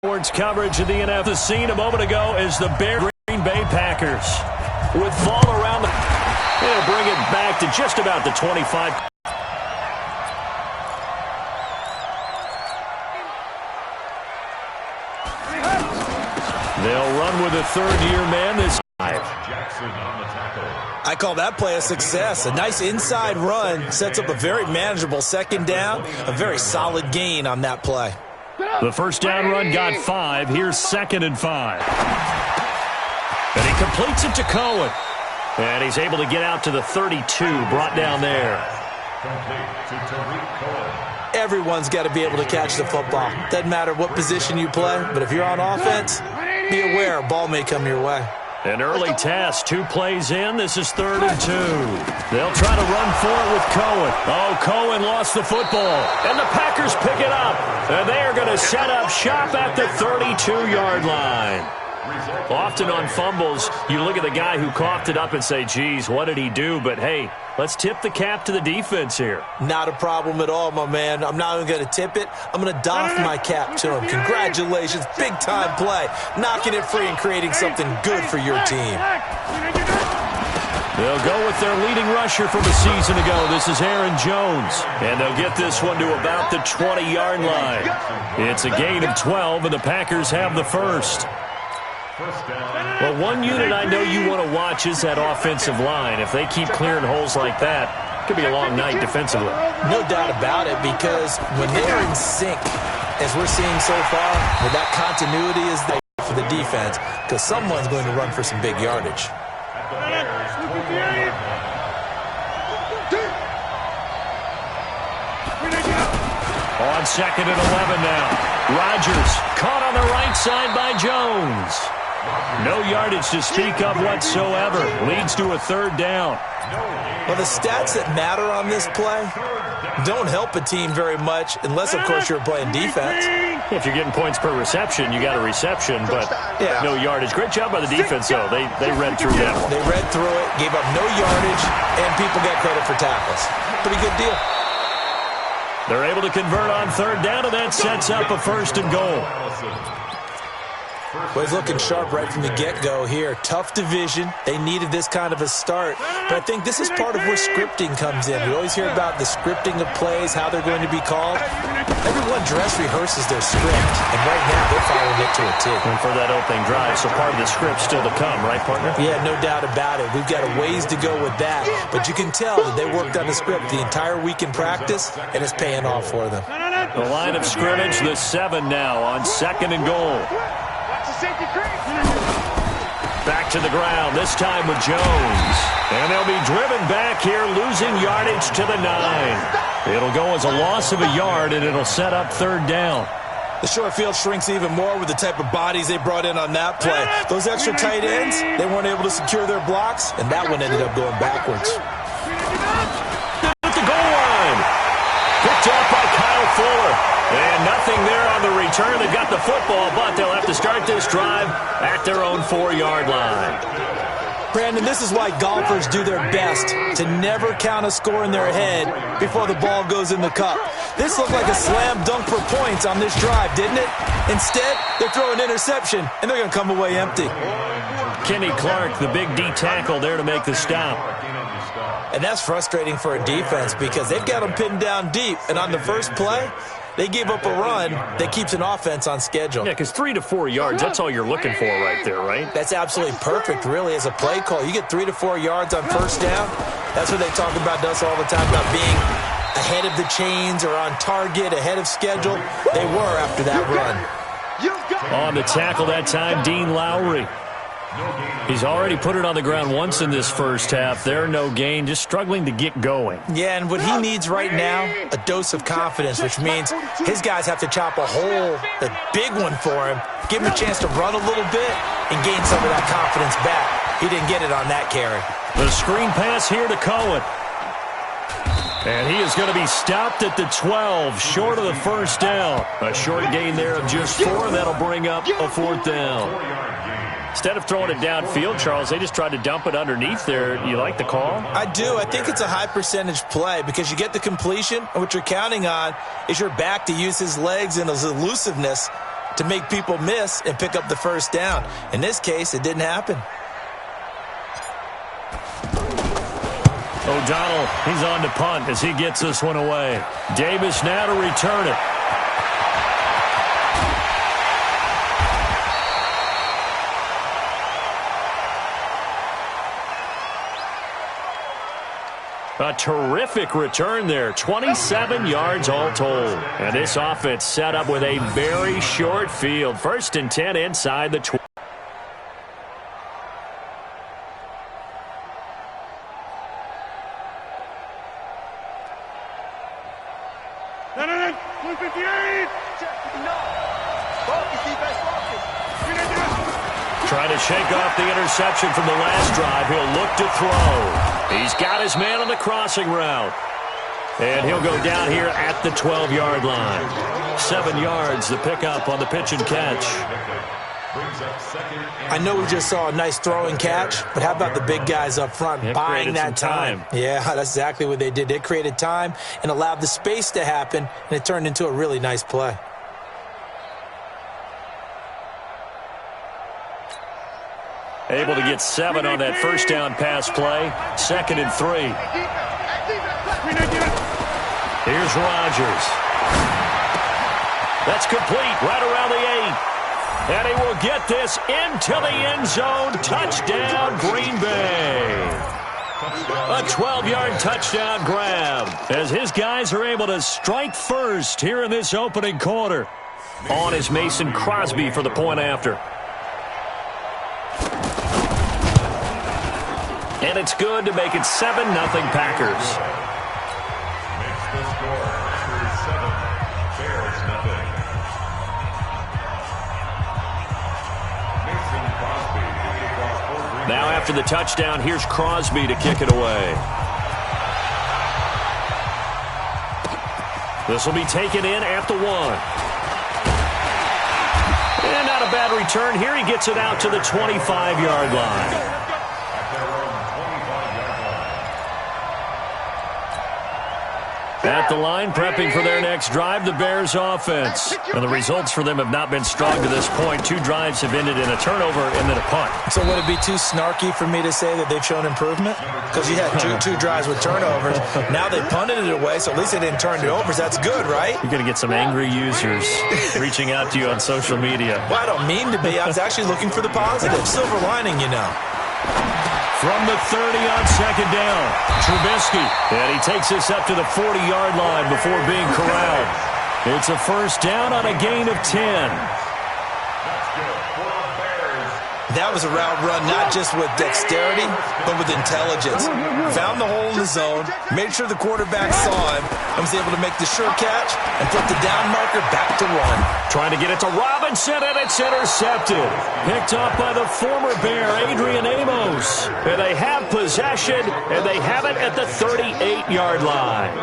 Towards coverage of the NFL. The scene a moment ago is the Green Bay Packers. With ball around the... They'll bring it back to just about the 25. They'll run with a third-year man this time. I call that play a success. A nice inside run sets up a very manageable second down. A very solid gain on that play. The first down run got 5. Here's 2nd and 5. And he completes it to Cohen. And he's able to get out to the 32, brought down there. Everyone's got to be able to catch the football. Doesn't matter what position you play, but if you're on offense, be aware a ball may come your way. An early test, 2 plays in. This is 3rd and 2. They'll try to run for it with Cohen. Oh, Cohen lost the football. And the Packers pick it up. And they are going to set up shop at the 32-yard line. Often on fumbles, you look at the guy who coughed it up and say, geez, what did he do? But, hey, let's tip the cap to the defense here. Not a problem at all, my man. I'm not even going to tip it. I'm going to doff my cap to him. Congratulations. Big-time play. Knocking it free and creating something good for your team. They'll go with their leading rusher from a season ago. This is Aaron Jones. And they'll get this one to about the 20-yard line. It's a gain of 12, and the Packers have the first. Well, one unit I know you want to watch is that offensive line. If they keep clearing holes like that, it could be a long night defensively. No doubt about it, because when they're in sync, as we're seeing so far, with that continuity is there for the defense, because someone's going to run for some big yardage. On 2nd and 11 now. Rodgers caught on the right side by Jones. No yardage to speak of whatsoever. Leads to a 3rd down. Well, the stats that matter on this play don't help a team very much unless, of course, you're playing defense. If you're getting points per reception, you got a reception, but no yardage. Great job by the defense, though. They read through that one. They read through it, gave up no yardage, and people get credit for tackles. Pretty good deal. They're able to convert on 3rd down, and that sets up a 1st and goal. Well, he's looking sharp right from the get-go here. Tough division. They needed this kind of a start. But I think this is part of where scripting comes in. We always hear about the scripting of plays, how they're going to be called. Everyone dress rehearses their script, and right now they're following it to a T. And for that opening drive, so part of the script still to come, right, partner? Yeah, no doubt about it. We've got a ways to go with that. But you can tell that they worked on the script the entire week in practice, and it's paying off for them. The line of scrimmage, the 7 now on 2nd and goal. Back to the ground, this time with Jones. And they'll be driven back here, losing yardage to the 9. It'll go as a loss of a yard, and it'll set up 3rd down. The short field shrinks even more with the type of bodies they brought in on that play. Those extra tight ends, they weren't able to secure their blocks, and that one ended up going backwards. At the goal line. Picked up by Kyle Fuller. And nothing there on the return. They've got the football, but they'll have to start this drive at their own 4-yard line. Brandon, this is why golfers do their best to never count a score in their head before the ball goes in the cup. This looked like a slam dunk for points on this drive, didn't it? Instead, they're throwing interception, and they're going to come away empty. Kenny Clark, the big D tackle there to make the stop. And that's frustrating for a defense because they've got them pinned down deep, and on the first play, they gave up a run that keeps an offense on schedule. Yeah, because 3 to 4 yards, that's all you're looking for right there, right? That's absolutely perfect, really, as a play call. You get 3 to 4 yards on first down. That's what they talk about to us all the time, about being ahead of the chains or on target, ahead of schedule. They were after that run. On the tackle that time, Dean Lowry. He's already put it on the ground once in this first half. There, no gain, just struggling to get going. Yeah, and what he needs right now, a dose of confidence, which means his guys have to chop a hole, a big one for him, give him a chance to run a little bit and gain some of that confidence back. He didn't get it on that carry. The screen pass here to Cohen. And he is going to be stopped at the 12, short of the first down. A short gain there of just 4. That'll bring up a 4th down. Instead of throwing it downfield, Charles, they just tried to dump it underneath there. You like the call? I do. I think it's a high-percentage play because you get the completion, and what you're counting on is your back to use his legs and his elusiveness to make people miss and pick up the first down. In this case, it didn't happen. O'Donnell, he's on to punt as he gets this one away. Davis now to return it. A terrific return there. 27 yards all told. And this offense set up with a very short field. 1st and 10 inside the 20. Trying to shake off the interception from the last drive. He'll look to throw. He's got his man on the crossing route. And he'll go down here at the 12-yard line. 7 yards, the pickup on the pitch and catch. I know we just saw a nice throwing catch, but how about the big guys up front buying that time? Yeah, that's exactly what they did. They created time and allowed the space to happen, and it turned into a really nice play. Able to get 7 on that first down pass play. 2nd and 3. Here's Rodgers. That's complete right around the 8. And he will get this into the end zone. Touchdown, Green Bay. A 12-yard touchdown grab as his guys are able to strike first here in this opening quarter. On is Mason Crosby for the point after. And it's good to make it 7-0 Packers. Now after the touchdown, here's Crosby to kick it away. This will be taken in at the 1. And not a bad return here. He gets it out to the 25-yard line. At the line, prepping for their next drive, the Bears offense. And the results for them have not been strong to this point. 2 drives have ended in a turnover and then a punt. So would it be too snarky for me to say that they've shown improvement? Because you had two drives with turnovers. Now they punted it away, so at least they didn't turn it over. So that's good, right? You're going to get some angry users reaching out to you on social media. Well, I don't mean to be. I was actually looking for the positive. Silver lining, you know. From the 30 on 2nd down, Trubisky. And he takes this up to the 40-yard line before being corralled. It's a first down on a gain of 10. That was a route run not just with dexterity, but with intelligence. Found the hole in the zone, made sure the quarterback saw him, and was able to make the sure catch and put the down marker back to 1. Trying to get it to Robinson, and it's intercepted. Picked up by the former Bear, Adrian Amos. And they have possession, and they have it at the 38-yard line.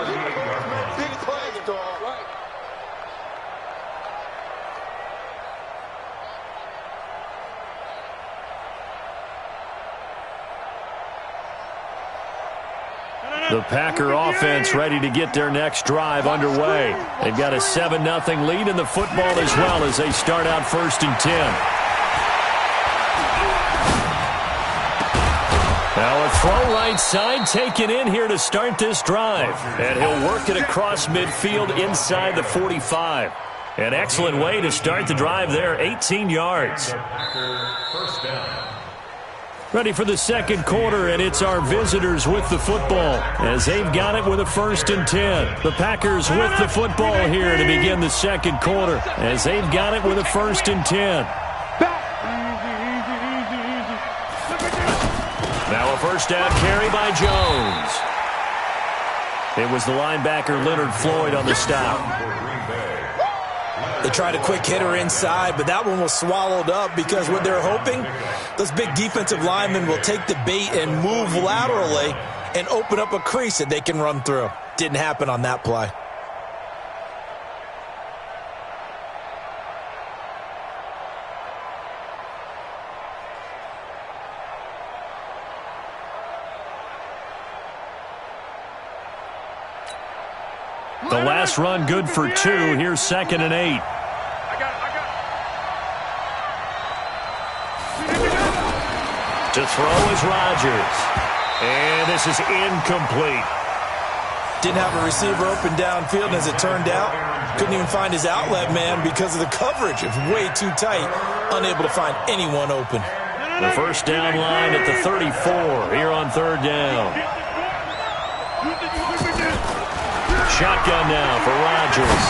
The Packer offense ready to get their next drive underway. They've got a 7-0 lead in the football as well as they start out 1st and 10. Now a throw right side taken in here to start this drive. And he'll work it across midfield inside the 45. An excellent way to start the drive there, 18 yards. First down. Ready for the 2nd quarter, and it's our visitors with the football as they've got it with a 1st and 10. The Packers with the football here to begin the 2nd quarter as they've got it with a 1st and 10. Now a first down carry by Jones. It was the linebacker Leonard Floyd on the stop. They tried a quick hitter inside, but that one was swallowed up because what they're hoping, those big defensive linemen will take the bait and move laterally and open up a crease that they can run through. Didn't happen on that play. The last run good for 2. Here's 2nd and 8. To throw is Rodgers. And this is incomplete. Didn't have a receiver open downfield, and as it turned out, couldn't even find his outlet man because of the coverage. It was way too tight, unable to find anyone open. The first down line at the 34 here on third down. Shotgun now for Rodgers.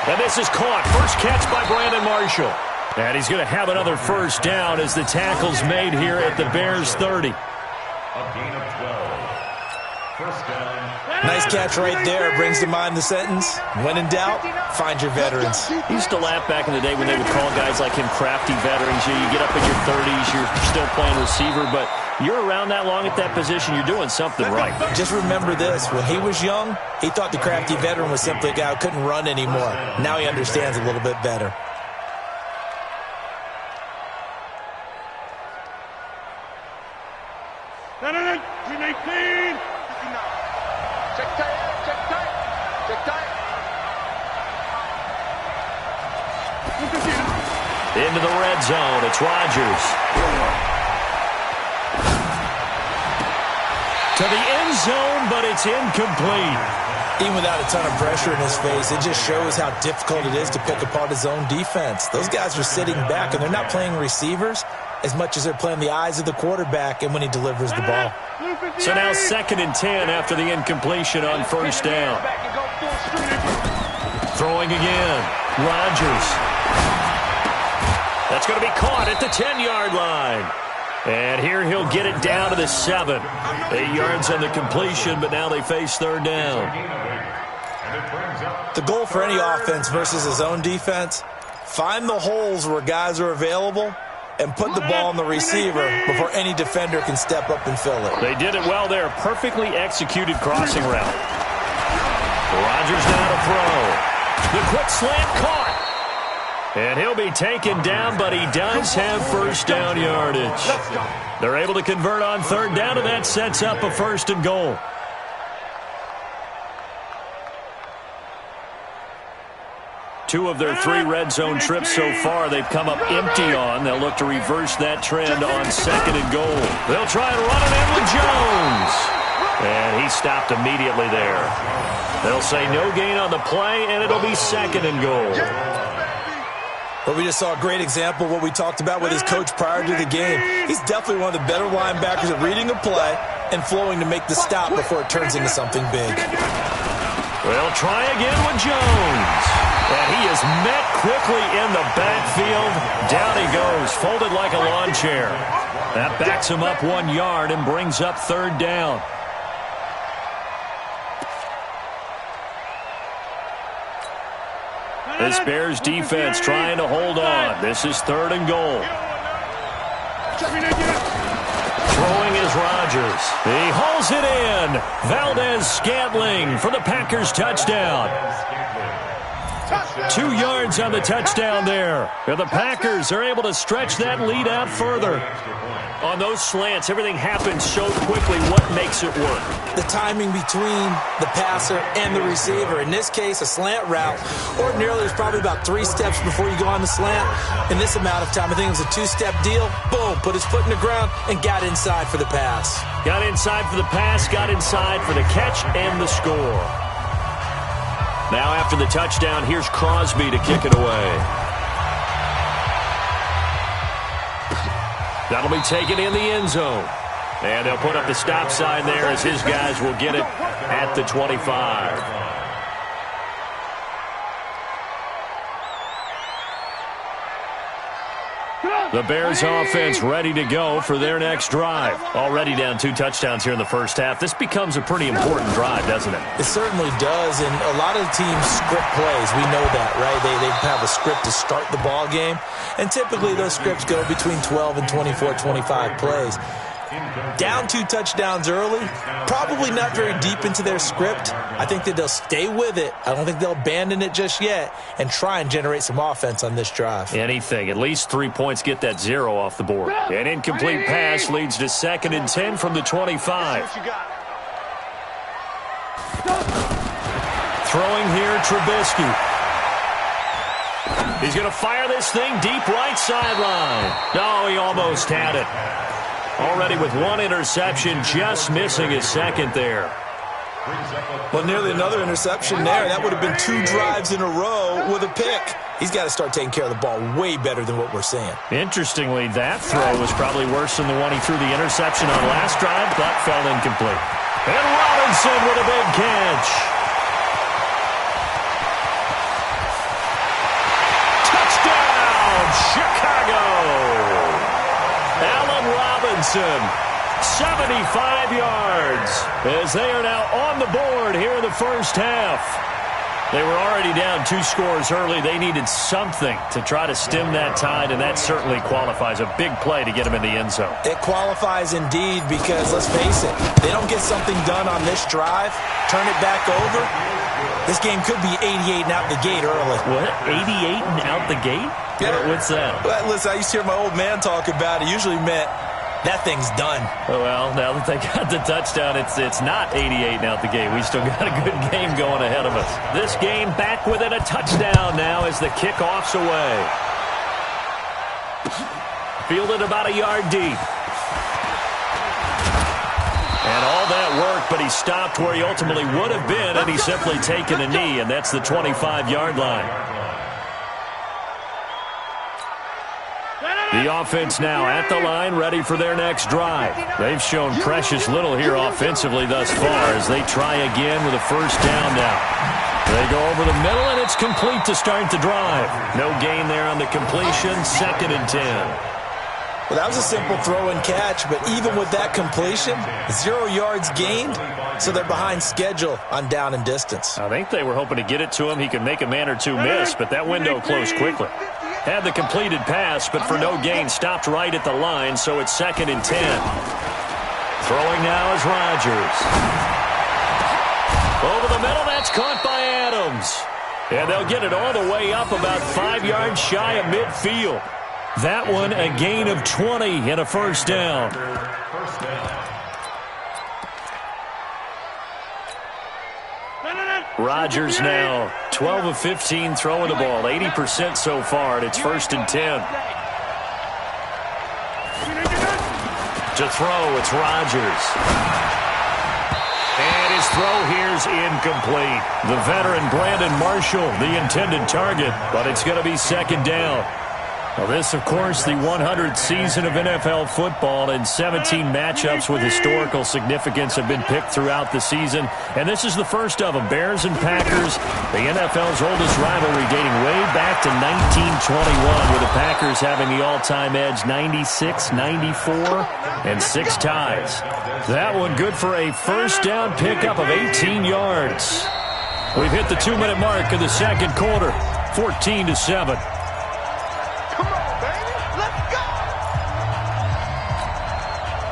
And this is caught. First catch by Brandon Marshall. And he's going to have another first down as the tackle's made here at the Bears 30. Nice catch right there. Brings to mind the sentence, when in doubt, find your veterans. He used to laugh back in the day when they would call guys like him crafty veterans. You get up in your 30s, you're still playing receiver, but you're around that long at that position, you're doing something right. Just remember this. When he was young, he thought the crafty veteran was simply a guy who couldn't run anymore. Now he understands a little bit better. Into the red zone, it's Rodgers. To the end zone, but it's incomplete. Even without a ton of pressure in his face, it just shows how difficult it is to pick apart his own defense. Those guys are sitting back, and they're not playing receivers as much as they're playing the eyes of the quarterback and when he delivers the ball. So now 2nd and 10 after the incompletion on first down. Throwing again, Rodgers. That's going to be caught at the 10-yard line. And here he'll get it down to the 7. 8 yards on the completion, but now they face third down. The goal for any offense versus his own defense, find the holes where guys are available and put the ball on the receiver before any defender can step up and fill it. They did it well there. Perfectly executed crossing route. Rodgers now to throw. The quick slant caught. And he'll be taken down, but he does have first down yardage. They're able to convert on third down, and that sets up a 1st and goal. Two of their 3 red zone trips so far they've come up empty on. They'll look to reverse that trend on 2nd and goal. They'll try and run it in with Jones. And he stopped immediately there. They'll say no gain on the play, and it'll be 2nd and goal. Well, we just saw a great example of what we talked about with his coach prior to the game. He's definitely one of the better linebackers at reading a play and flowing to make the stop before it turns into something big. They'll try again with Jones. And he is met quickly in the backfield. Down he goes, folded like a lawn chair. That backs him up 1 yard and brings up third down. This Bears defense trying to hold on. This is 3rd and goal. Throwing is Rodgers. He hauls it in. Valdez-Scantling for the Packers touchdown. 2 yards on the touchdown there. And the Packers are able to stretch that lead out further. On those slants, everything happens so quickly. What makes it work? The timing between the passer and the receiver. In this case, a slant route. Ordinarily, there's probably about 3 steps before you go on the slant. In this amount of time, I think it was a 2-step deal. Boom, put his foot in the ground and got inside for the pass. Got inside for the pass, got inside for the catch and the score. Now after the touchdown, here's Crosby to kick it away. That'll be taken in the end zone. And they'll put up the stop sign there as his guys will get it at the 25. The Bears offense ready to go for their next drive. Already down 2 touchdowns here in the first half. This becomes a pretty important drive, doesn't it? It certainly does, and a lot of the teams script plays. We know that, right? They have a script to start the ball game, and typically those scripts go between 12 and 24, 25 plays. Down 2 touchdowns early, probably not very deep into their script. I think that they'll stay with it. I don't think they'll abandon it just yet and try and generate some offense on this drive. Anything. At least 3 points, get that 0 off the board. An incomplete pass leads to 2nd and 10 from the 25. Throwing here, Trubisky. He's going to fire this thing deep right sideline. No, he almost had it. Already with one interception, just missing his second there. Well, nearly another interception there. That would have been 2 drives in a row with a pick. He's got to start taking care of the ball way better than what we're seeing. Interestingly, that throw was probably worse than the one he threw the interception on last drive, but fell incomplete. And Robinson with a big catch. Touchdown, Chicago! Allen Robinson, 75 yards, as they are now on the board here in the first half. They were already down 2 scores early. They needed something to try to stem that tide, and that certainly qualifies. A big play to get them in the end zone. It qualifies indeed because, let's face it, they don't get something done on this drive, turn it back over, this game could be 88 and out the gate early. What? 88 and out the gate? Yeah. What's that? Well, listen, I used to hear my old man talk about it. Usually meant that thing's done. Well, now that they got the touchdown, it's not 88 out the gate. We still got a good game going ahead of us. This game back within a touchdown now as the kickoff's away. Fielded about a yard deep. And all that work, but he stopped where he ultimately would have been, and he's simply taken a knee, and that's the 25-yard line. The offense now at the line, ready for their next drive. They've shown precious little here offensively thus far as they try again with a first down now. They go over the middle, and it's complete to start the drive. No gain there on the completion, 2nd and 10. Well, that was a simple throw and catch, but even with that completion, 0 yards gained, so they're behind schedule on down and distance. I think they were hoping to get it to him. He could make a man or two miss, but that window closed quickly. Had the completed pass, but for no gain, stopped right at the line, so it's 2nd and 10. Throwing now is Rodgers. Over the middle, that's caught by Adams. And they'll get it all the way up about 5 yards shy of midfield. That one a gain of 20 and a first down. Rodgers now 12 of 15 throwing the ball, 80% so far, and it's 1st and 10. To throw, it's Rodgers. And his throw here's incomplete. The veteran Brandon Marshall, the intended target, but it's going to be 2nd down. Well, this, of course, the 100th season of NFL football, and 17 matchups with historical significance have been picked throughout the season. And this is the first of them, Bears and Packers, the NFL's oldest rivalry dating way back to 1921, with the Packers having the all-time edge 96, 94, and 6 ties. That one good for a first down pickup of 18 yards. We've hit the 2-minute mark of the second quarter, 14-7.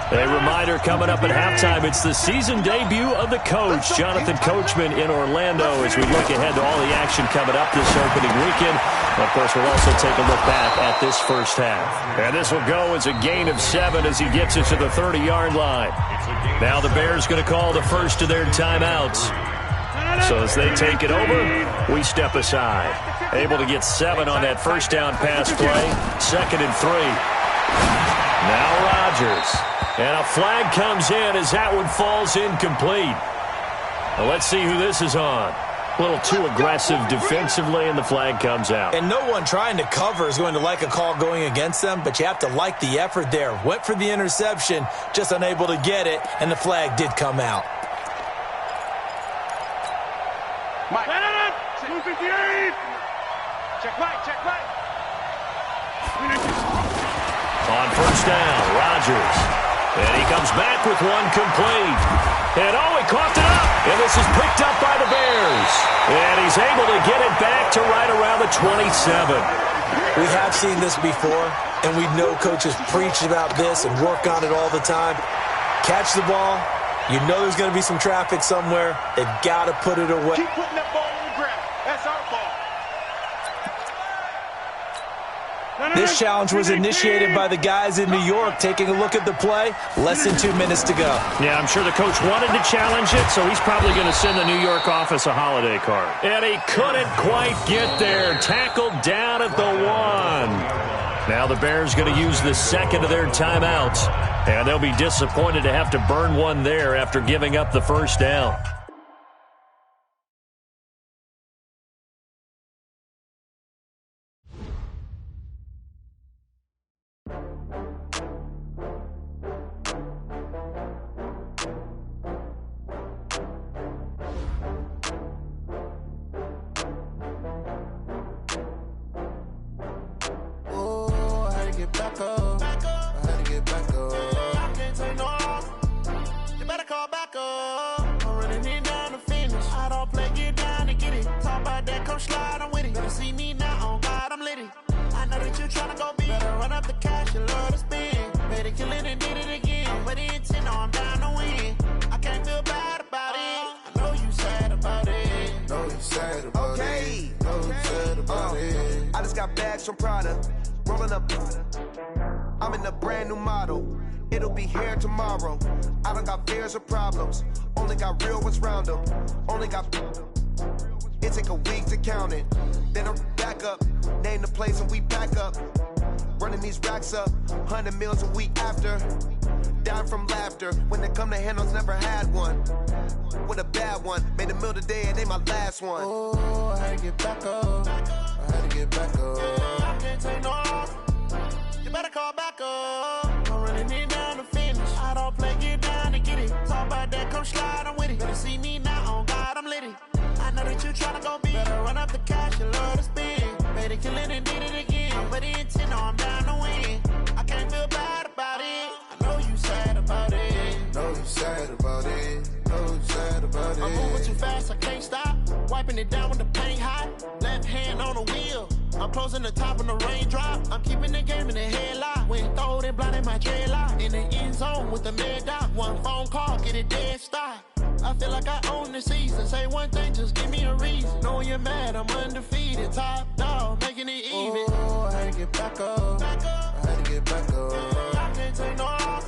A reminder coming up at halftime, it's the season debut of the coach, Jonathan Coachman, in Orlando, as we look ahead to all the action coming up this opening weekend. Of course, we'll also take a look back at this first half. And this will go as a gain of 7 as he gets it to the 30-yard line. Now the Bears going to call the first of their timeouts. So as they take it over, we step aside. Able to get 7 on that first down pass play, 2nd and 3. Now Rodgers. And a flag comes in as that one falls incomplete. Well, let's see who this is on. A little too aggressive defensively, and the flag comes out. And no one trying to cover is going to like a call going against them, but you have to like the effort there. Went for the interception, just unable to get it, and the flag did come out. Mike. 258. Check right, check right. On first down, Rodgers. And he comes back with one complete. And he coughed it up. And this is picked up by the Bears. And he's able to get it back to right around the 27. We have seen this before, and we know coaches preach about this and work on it all the time. Catch the ball. You know there's going to be some traffic somewhere. They've got to put it away. Keep putting that ball on the ground. That's our ball. This challenge was initiated by the guys in New York. Taking a look at the play, less than 2 minutes to go. Yeah, I'm sure the coach wanted to challenge it, so he's probably going to send the New York office a holiday card. And he couldn't quite get there. Tackled down at the 1. Now the Bears going to use the second of their timeouts, and they'll be disappointed to have to burn one there after giving up the first down. From Prada, rolling up. I'm in a brand new model. It'll be here tomorrow. I don't got fears or problems. Only got real ones round them. Only got. It take a week to count it. Then I'm back up. Name the place and we pack up. Running these racks up. 100 meals a week after. Down from laughter. When they come to handles, never had one. With a bad one. Made a meal today and ain't my last one. Oh, I had to get back up. I had to get back up. I can't take no loss. You better call back up. I'm running it down to finish. I don't play, get down and get it. Talk about that, come slide, I'm with it. Better see me now, on God, I'm litty. I know that you tryna go big. Better run up the cash, you love to spend. Made it, kill it, and did it again. But the intent, no, I'm down to win. I can't feel bad about it. I know you sad about it. Know you sad about it. Know you sad about it. I'm moving too fast, I can't stop. Wiping it down with the paint hot. Left hand on the wheel. I'm closing the top when the raindrop. I'm keeping the game in the headlock. When throwed it, blinded my dreadlock. In the end zone with the mad dot. One phone call, get it dead stop. I feel like I own the season. Say one thing, just give me a reason. Knowing you're mad, I'm undefeated. Top dog, making it even. Oh, I had to get back up. I had to get back up. I can't take no loss.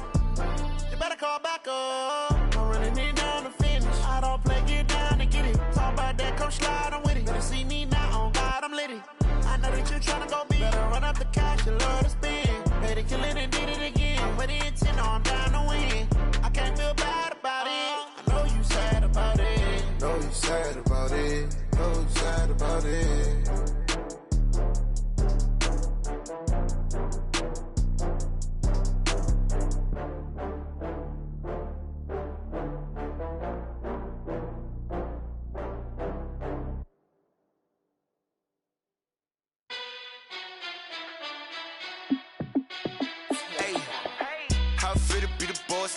You better call back up. I'm running it down to finish. I don't play, get down and get it. Talk about that, come slide, I'm with it. Better see me now, on God, I'm litty. I know that you tryna go big. Better run up the cash, you love to spend. Made it, kill it, and did it again. But the intent, no, I'm down to win. I can't feel bad about it. I know you sad about it. Know you sad about it. Know you sad about it.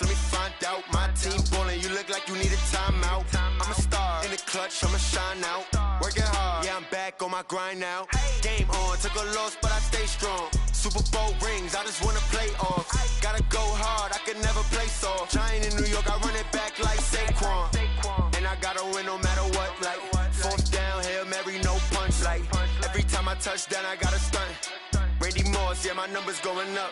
Let me find out. My team ballin', you look like you need a timeout. I'm a star in the clutch, I'ma shine out. Working hard, yeah, I'm back on my grind now. Game on, took a loss, but I stay strong. Super Bowl rings, I just wanna play off. Gotta go hard, I can never play soft. Giant in New York, I run it back like Saquon. And I gotta win no matter what, like fourth down, Hail Mary, no punch. Like every time I touch down, I gotta stunt. Randy Moss, yeah, my numbers going up.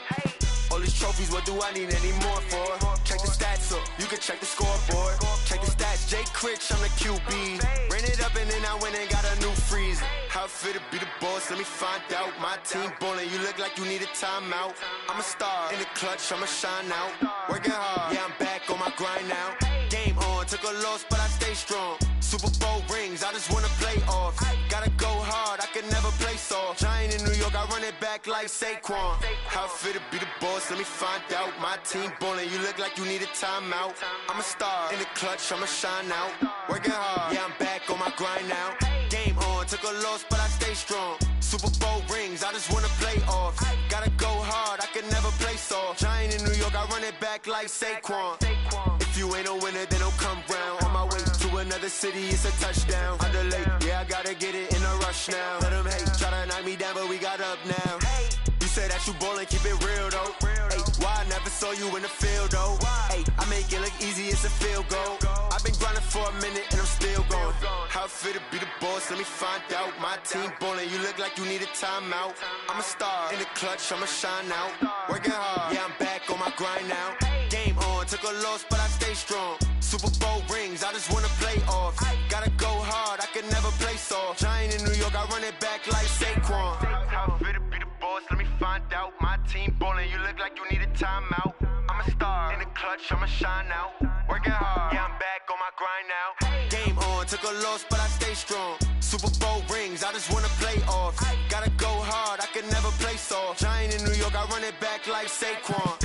All these trophies, what do I need any more for? Check the stats up, you can check the scoreboard. Check the stats, Jay Critch, I'm the QB. Ran it up and then I went and got a new freeze. How it feel to be the boss, let me find out. My team ballin', you look like you need a timeout. I'm a star in the clutch, I'ma shine out. Working hard, yeah, I'm back on my grind now. Game on, took a loss, but I stay strong. Super Bowl rings, I just wanna play off. Gotta go hard, I can never play soft. Giant in New York, I run it back like Saquon. How it feel to be the boss, let me find out. My team ballin', you look like you need a timeout. I'm a star in the clutch, I'ma shine out. Working hard, yeah, I'm back on my grind now. Game on, took a loss, but I stay strong. Super Bowl rings, I just wanna play off. Gotta go hard, I can never play soft. Giant in New York, I run it back like Saquon. If you ain't a winner, then don't come round. On my way to another city, it's a touchdown. Underlay, yeah, I gotta get it in a rush now. Let them hate, try to knock me down, but we got up now. You say that you ballin', keep it real though. Hey, why I never saw you in the field though? Hey, I make it look easy, it's a field goal. I've been grinding for a minute and I'm still going. How it feel to be the boss, let me find out. My team ballin', you look like you need a timeout. I'm a star in the clutch, I'ma shine out. Working hard, yeah, I'm back on my grind now. Game on, took a loss, but I stay strong. Super Bowl rings, I just wanna play off. Gotta go hard, I can never play soft. Giant in New York, I run it back like Saquon. How it feel to be the boss, let me find out. clutch, I'ma shine out. Working hard, yeah, I'm back on my grind now. Game on, took a loss, but I stay strong. Super Bowl rings, I just wanna play off. Gotta go hard, I can never play soft. Giant in New York, I run it back like Saquon.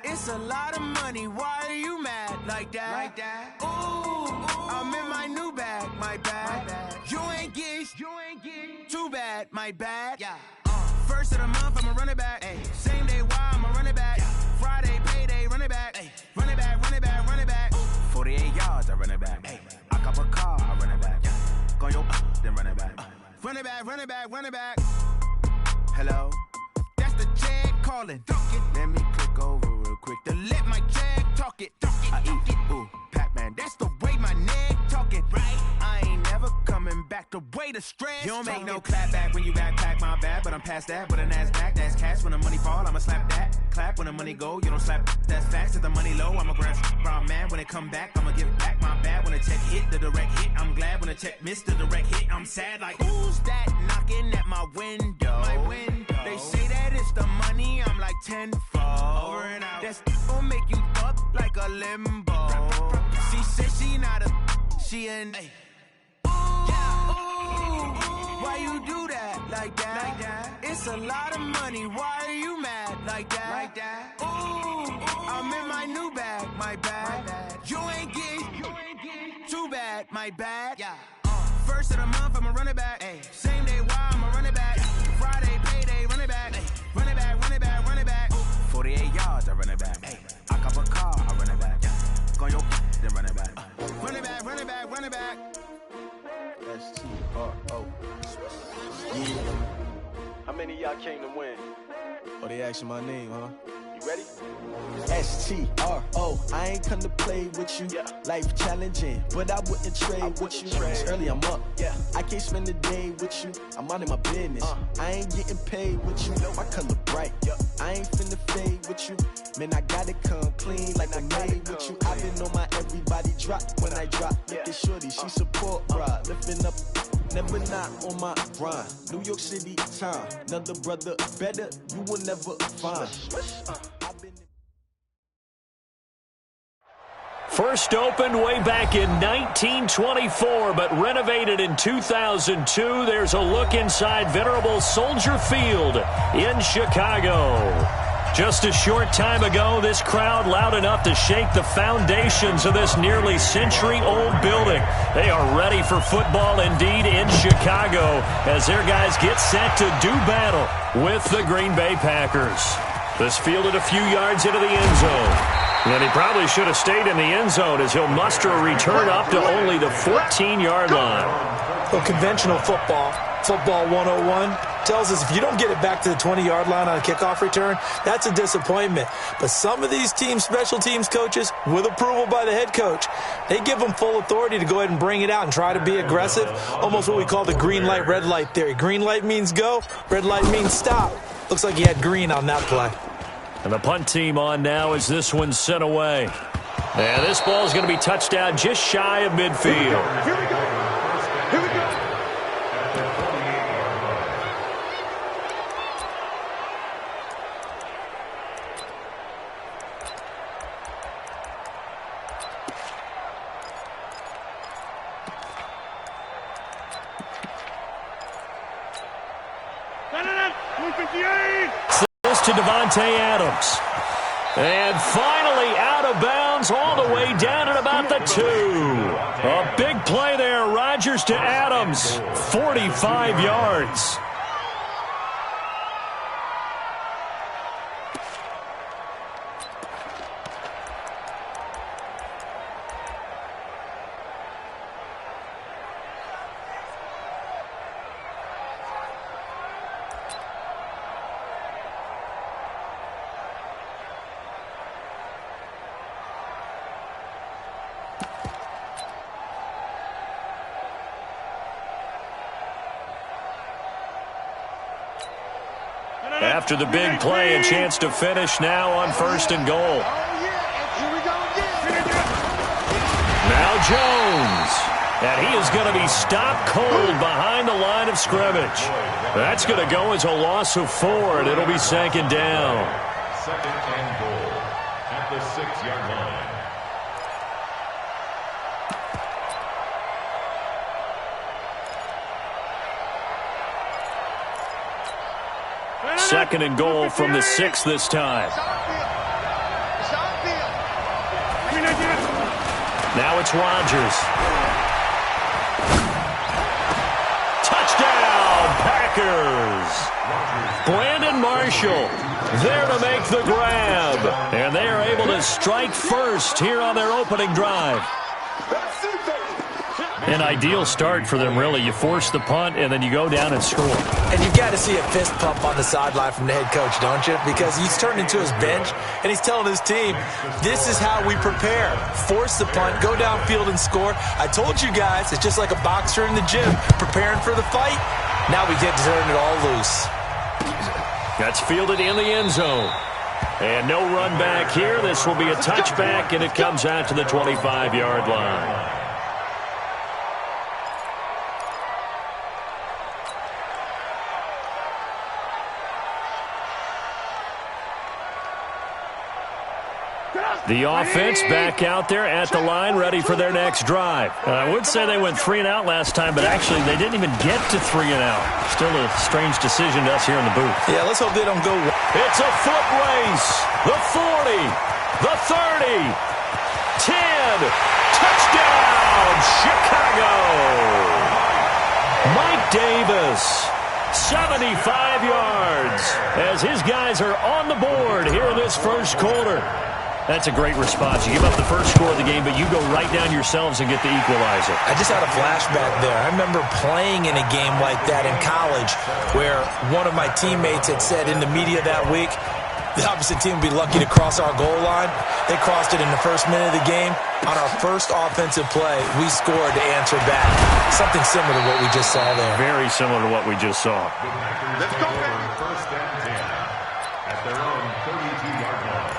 It's a lot of money, why are you mad like that? Ooh, I'm in my new bag, my bad. You ain't get too bad, my bad. Yeah. First of the month, I'ma run it back. Ay. Same day, why I'ma run it back. Friday, payday, run it back. Ay. Run it back, run it back, run it back. 48 yards, I run it back. Ay. I cop a car, I run it back. Go your then run it back. Run it back, run it back, run it back. Hello? That's the check calling. Let me click over real quick to let my check talk it. I eat, ooh, Pac-Man, that's the way my neck talking. Right? I ain't never coming back the way the stress. You don't make no clap back when you backpack my bad, but I'm past that with an ass back. That's cash when the money fall, I'ma slap that. Clap when the money go, you don't slap. That's facts. If the money low, I'ma grab brown man. When it come back, I'ma give back my bad. When the check hit, the direct hit, I'm glad. When the check missed the direct hit, I'm sad. Like, who's that knocking at my window? My window. They say that it's the money, I'm like tenfold. Over and out. That's gon' make you up like a limbo. She said she not a, she an. Ay. Why you do that like that? It's a lot of money, why are you mad like that? Ooh, I'm in my new bag, my bad. You ain't get too bad, my bad. Yeah. First of the month, I'ma run it back. Ay. Same day, why I'ma run it back. Friday, payday, run it back. Ay. Run it back, run it back, run it back. 48 yards, I run it back. Ay. I cop a car, I run it back. Go your then run it back. Run it back, run it back, run it back. S-T-R-O. Yeah. How many of y'all came to win? Oh, they asking my name, huh? You ready? S-T-R-O. I ain't come to play with you. Yeah. Life challenging, but I wouldn't trade with you. It's early, I'm up. Yeah. I can't spend the day with you. I'm minding my business. I ain't getting paid with you. My color bright. Yeah. I ain't finna fade with you. Man, I gotta come clean like I'm made with you. I've been on my everybody drop when I drop. Look at shorty, she support ride. Lifting up, never not on my grind. New York City time. Another brother better, you will never find. First opened way back in 1924, but renovated in 2002. There's a look inside venerable Soldier Field in Chicago. Just a short time ago, this crowd loud enough to shake the foundations of this nearly century-old building. They are ready for football indeed in Chicago as their guys get set to do battle with the Green Bay Packers. This fielded a few yards into the end zone. And he probably should have stayed in the end zone as he'll muster a return up to only the 14-yard line. Well, conventional football 101, tells us if you don't get it back to the 20-yard line on a kickoff return, that's a disappointment. But some of these special teams coaches, with approval by the head coach, they give them full authority to go ahead and bring it out and try to be aggressive, almost what we call the green light, red light theory. Green light means go, red light means stop. Looks like he had green on that play. And the punt team on now as this one's sent away. And this ball is going to be touched down just shy of midfield. Here we go. Here we go. This to Davante Adams. And finally out of bounds all the way down at about the 2. A big play there. Rodgers to Adams. 45 yards. After the big play, a chance to finish now on 1st and goal. Now Jones. And he is going to be stopped cold behind the line of scrimmage. That's going to go as a loss of 4, and it'll be 2nd down. 2nd and goal at the 6-yard line. 2nd and goal from the 6 this time. Now it's Rodgers. Touchdown, Packers! Brandon Marshall there to make the grab. And they are able to strike first here on their opening drive. An ideal start for them, really. You force the punt, and then you go down and score. And you've got to see a fist pump on the sideline from the head coach, don't you? Because he's turned into his bench, and he's telling his team, this is how we prepare. Force the punt, go downfield and score. I told you guys, it's just like a boxer in the gym, preparing for the fight. Now we get to turn it all loose. That's fielded in the end zone. And no run back here. This will be a touchback, and it comes out to the 25-yard line. The offense back out there at the line, ready for their next drive. I would say they went 3 and out last time, but actually they didn't even get to 3 and out. Still a strange decision to us here in the booth. Yeah, let's hope they don't go. It's a foot race. The 40, the 30, 10. Touchdown, Chicago. Mike Davis, 75 yards, as his guys are on the board here in this first quarter. That's a great response. You give up the first score of the game, but you go right down yourselves and get the equalizer. I just had a flashback there. I remember playing in a game like that in college where one of my teammates had said in the media that week, the opposite team would be lucky to cross our goal line. They crossed it in the first minute of the game. On our first offensive play, we scored to answer back. Something similar to what we just saw there. Very similar to what we just saw. Let's go, man. 1st and 10 at their own 32-yard line.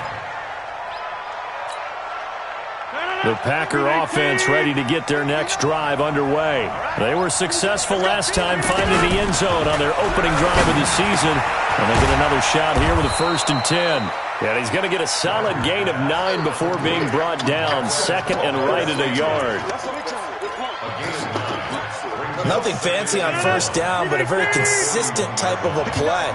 The Packer offense ready to get their next drive underway. They were successful last time finding the end zone on their opening drive of the season. And they get another shot here with a 1st and 10. And he's going to get a solid gain of 9 before being brought down. 2nd and right at a yard. Nothing fancy on 1st down, but a very consistent type of a play.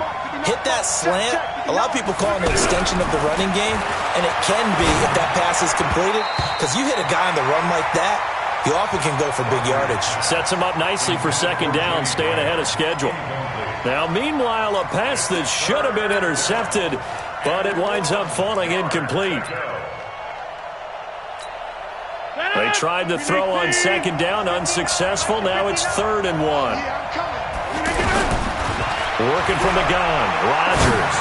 Hit that slant. A lot of people call it an extension of the running game, and it can be if that pass is completed, because you hit a guy on the run like that, you often can go for big yardage. Sets him up nicely for 2nd down, staying ahead of schedule. Now, meanwhile, a pass that should have been intercepted, but it winds up falling incomplete. They tried to throw on 2nd down, unsuccessful. Now it's 3rd and 1. Working from the gun, Rodgers.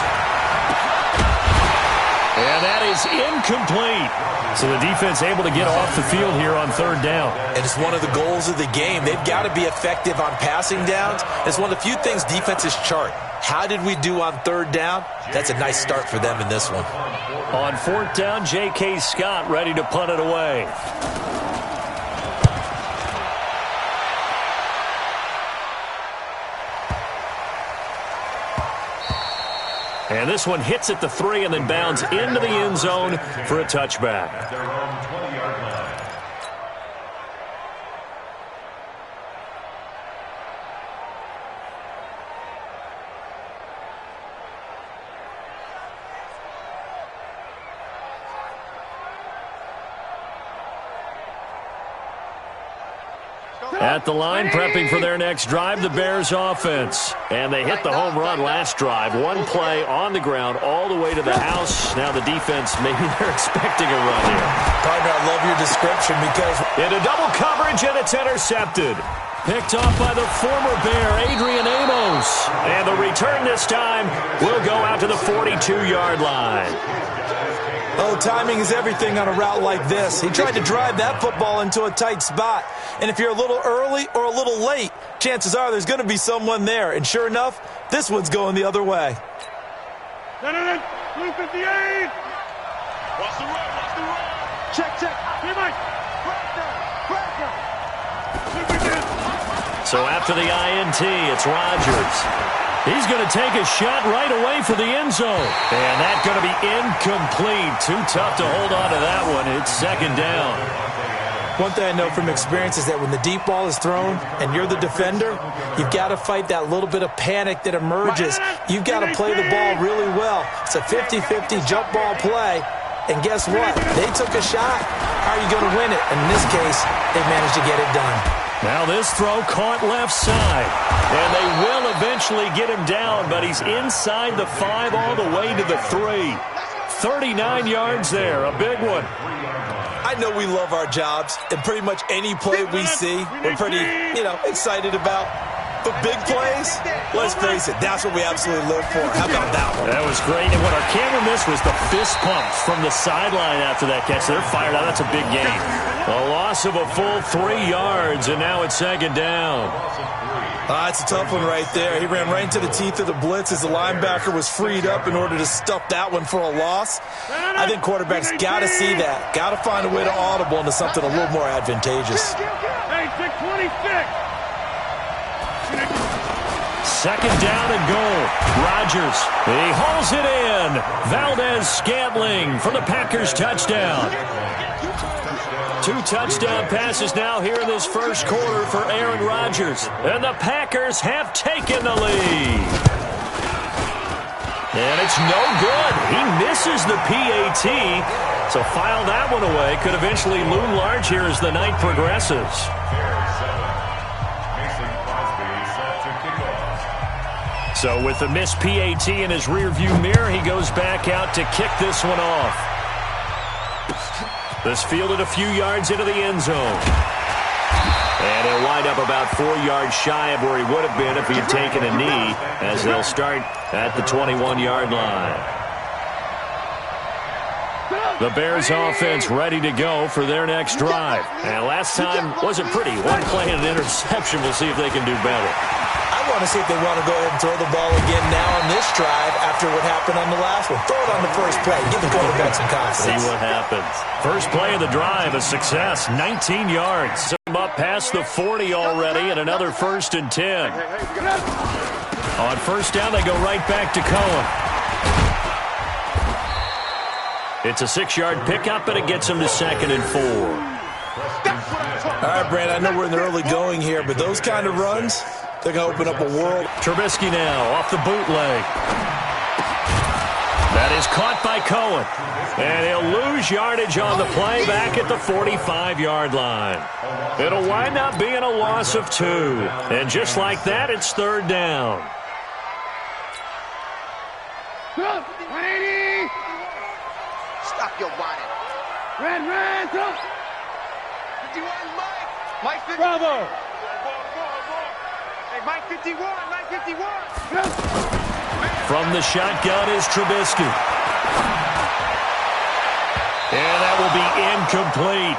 And that is incomplete. So the defense able to get off the field here on 3rd down. And it's one of the goals of the game. They've got to be effective on passing downs. It's one of the few things defenses chart. How did we do on 3rd down? That's a nice start for them in this one. On 4th down, J.K. Scott ready to punt it away. And this one hits at the 3 and then bounds into the end zone for a touchback. At their own 20-yard line. At the line, prepping for their next drive, the Bears offense. And they hit the home run last drive. One play on the ground all the way to the house. Now the defense, maybe they're expecting a run here. Partner, I love your description because... Into double coverage, and it's intercepted. Picked off by the former Bear, Adrian Amos. And the return this time will go out to the 42-yard line. Oh, timing is everything on a route like this. He tried to drive that football into a tight spot. And if you're a little early or a little late, chances are there's going to be someone there. And sure enough, this one's going the other way. Blue 58. Watch the run, watch the run. Check. Hey, Mike. So after the INT, it's Rodgers. He's going to take a shot right away for the end zone. And that's going to be incomplete. Too tough to hold on to that one. It's second down. One thing I know from experience is that when the deep ball is thrown and you're the defender, you've got to fight that little bit of panic that emerges. You've got to play the ball really well. It's a 50-50 jump ball play. And guess what? They took a shot. How are you going to win it? And in this case, they managed to get it done. Now this throw caught left side. And they will eventually get him down, but he's inside the 5 all the way to the 3. 39 yards there, a big one. I know we love our jobs, and pretty much any play we see, we're pretty, excited about. But big plays, let's face it, that's what we absolutely live for. How about that one? That was great, and what our camera missed was the fist pumps from the sideline after that catch. They're fired out. That's a big gain. A loss of a full 3 yards, and now it's second down. It's a tough one right there. He ran right into the teeth of the blitz as the linebacker was freed up in order to stuff that one for a loss. I think quarterbacks got to see that. Got to find a way to audible into something a little more advantageous. Hey, 626. Second down and goal. Rodgers, he hauls it in. Valdez-Scantling for the Packers touchdown. 2 touchdown passes now here in this first quarter for Aaron Rodgers. And the Packers have taken the lead. And it's no good. He misses the PAT. So file that one away. Could eventually loom large here as the night progresses. So with the missed PAT in his rearview mirror, he goes back out to kick this one off. This fielded a few yards into the end zone. And he'll wind up about 4 yards shy of where he would have been if he had taken a knee, as they'll start at the 21-yard line. The Bears offense ready to go for their next drive. And last time wasn't pretty. One play and an interception. We'll see if they can do better. I want to see if they want to go ahead and throw the ball again now on this drive after what happened on the last one. Throw it on the first play. Give the quarterback some confidence. See what happens. First play of the drive, a success. 19 yards. Set him up past the 40 already, and another 1st and 10. On first down, they go right back to Cohen. It's a 6-yard pickup, and it gets him to 2nd and 4. All right, Brand, I know we're in the early going here, but those kind of runs, they're going to open up a world. Trubisky now off the bootleg. That is caught by Cohen. And he'll lose yardage on the play back at the 45-yard line. It'll wind up being a loss of 2. And just like that, it's 3rd down. 180. Stop your whining. Red, up. 51, Mike. Mike 51. Bravo. Hey, Mike 51, Mike 51. From the shotgun is Trubisky. And that will be incomplete.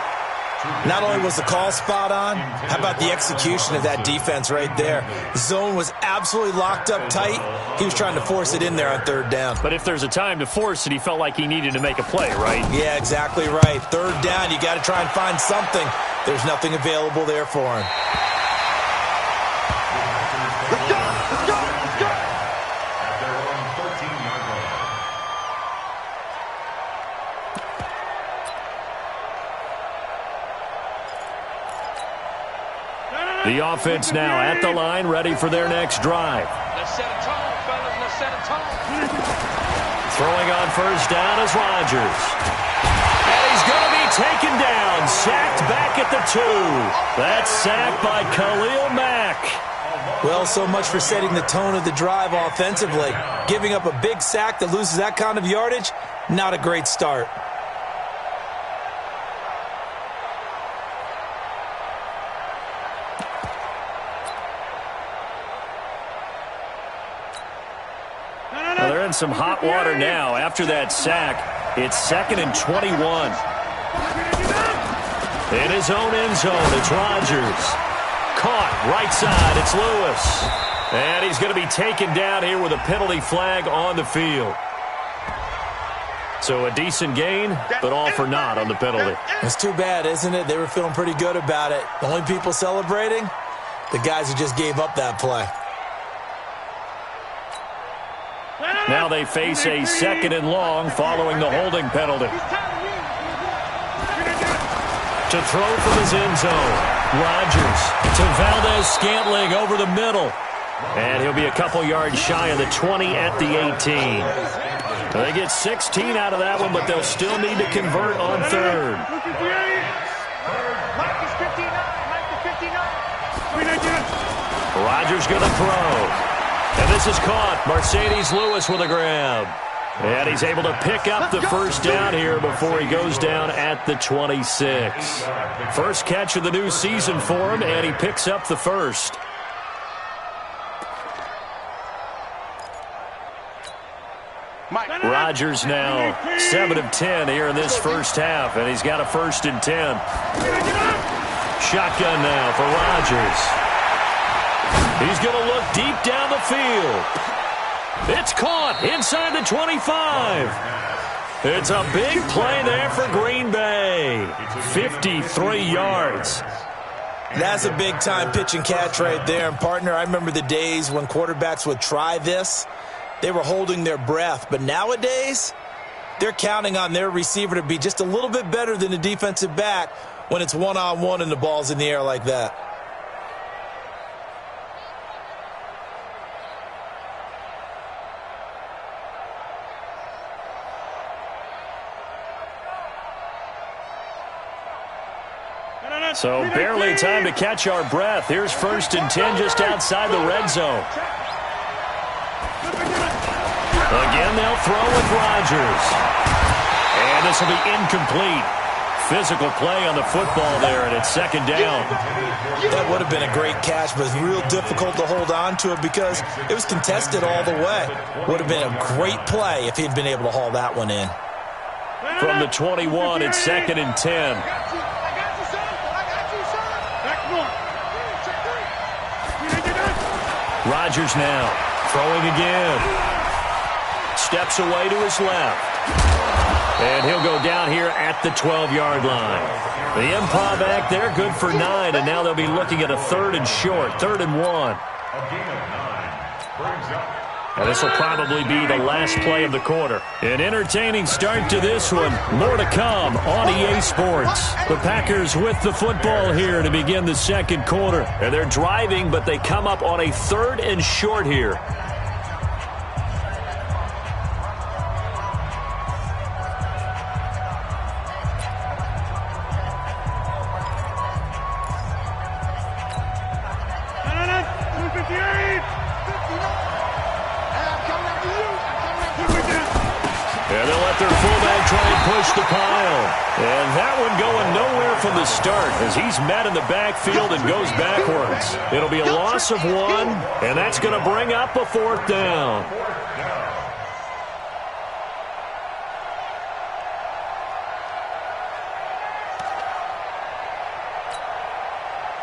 Not only was the call spot on, how about the execution of that defense right there? The zone was absolutely locked up tight. He was trying to force it in there on 3rd down. But if there's a time to force it, he felt like he needed to make a play, right? Yeah, exactly right. 3rd down, you got to try and find something. There's nothing available there for him. Let's go. The offense now at the line, ready for their next drive. Let's set a tone, fellas. Let's set a tone. Throwing on first down is Rodgers. And he's going to be taken down, sacked back at the 2. That's sacked by Khalil Mack. Well, so much for setting the tone of the drive offensively. Giving up a big sack that loses that kind of yardage, not a great start. Well, they're in some hot water now. After that sack, it's 2nd and 21. In his own end zone, it's Rodgers. Caught, right side, it's Lewis. And he's going to be taken down here with a penalty flag on the field. So a decent gain, but all for naught on the penalty. It's too bad, isn't it? They were feeling pretty good about it. The only people celebrating, the guys who just gave up that play. Now they face a 2nd and long following the holding penalty. To throw from his end zone. Rodgers to Valdez-Scantling over the middle. And he'll be a couple yards shy of the 20 at the 18. They get 16 out of that one, but they'll still need to convert on 3rd. Rodgers going to throw. And this is caught. Mercedes Lewis with a grab. And he's able to pick up the first down here before he goes down at the 26. First catch of the new season for him, and he picks up the first. Rodgers now 7 of 10 here in this first half, and he's got a 1st and 10. Shotgun now for Rodgers. He's going to look deep down the field. It's caught inside the 25. It's a big play there for Green Bay. 53 yards. That's a big-time pitch and catch right there. And, partner, I remember the days when quarterbacks would try this. They were holding their breath. But nowadays, they're counting on their receiver to be just a little bit better than the defensive back when it's one-on-one and the ball's in the air like that. So barely time to catch our breath. Here's 1st and 10 just outside the red zone. Again, they'll throw with Rodgers. And this will be incomplete. Physical play on the football there, and it's 2nd down. That would have been a great catch, but it's real difficult to hold on to it because it was contested all the way. Would have been a great play if he'd been able to haul that one in. From the 21, it's 2nd and 10. Rodgers now throwing again. Steps away to his left. And he'll go down here at the 12-yard line. The improv act there, good for 9, and now they'll be looking at a 3rd and short, 3rd and 1. And this will probably be the last play of the quarter. An entertaining start to this one. More to come on EA Sports. The Packers with the football here to begin the 2nd quarter. And they're driving, but they come up on a 3rd and short here. Push the pile. And that one going nowhere from the start as he's met in the backfield and goes backwards. It'll be a loss of 1, and that's going to bring up a 4th down.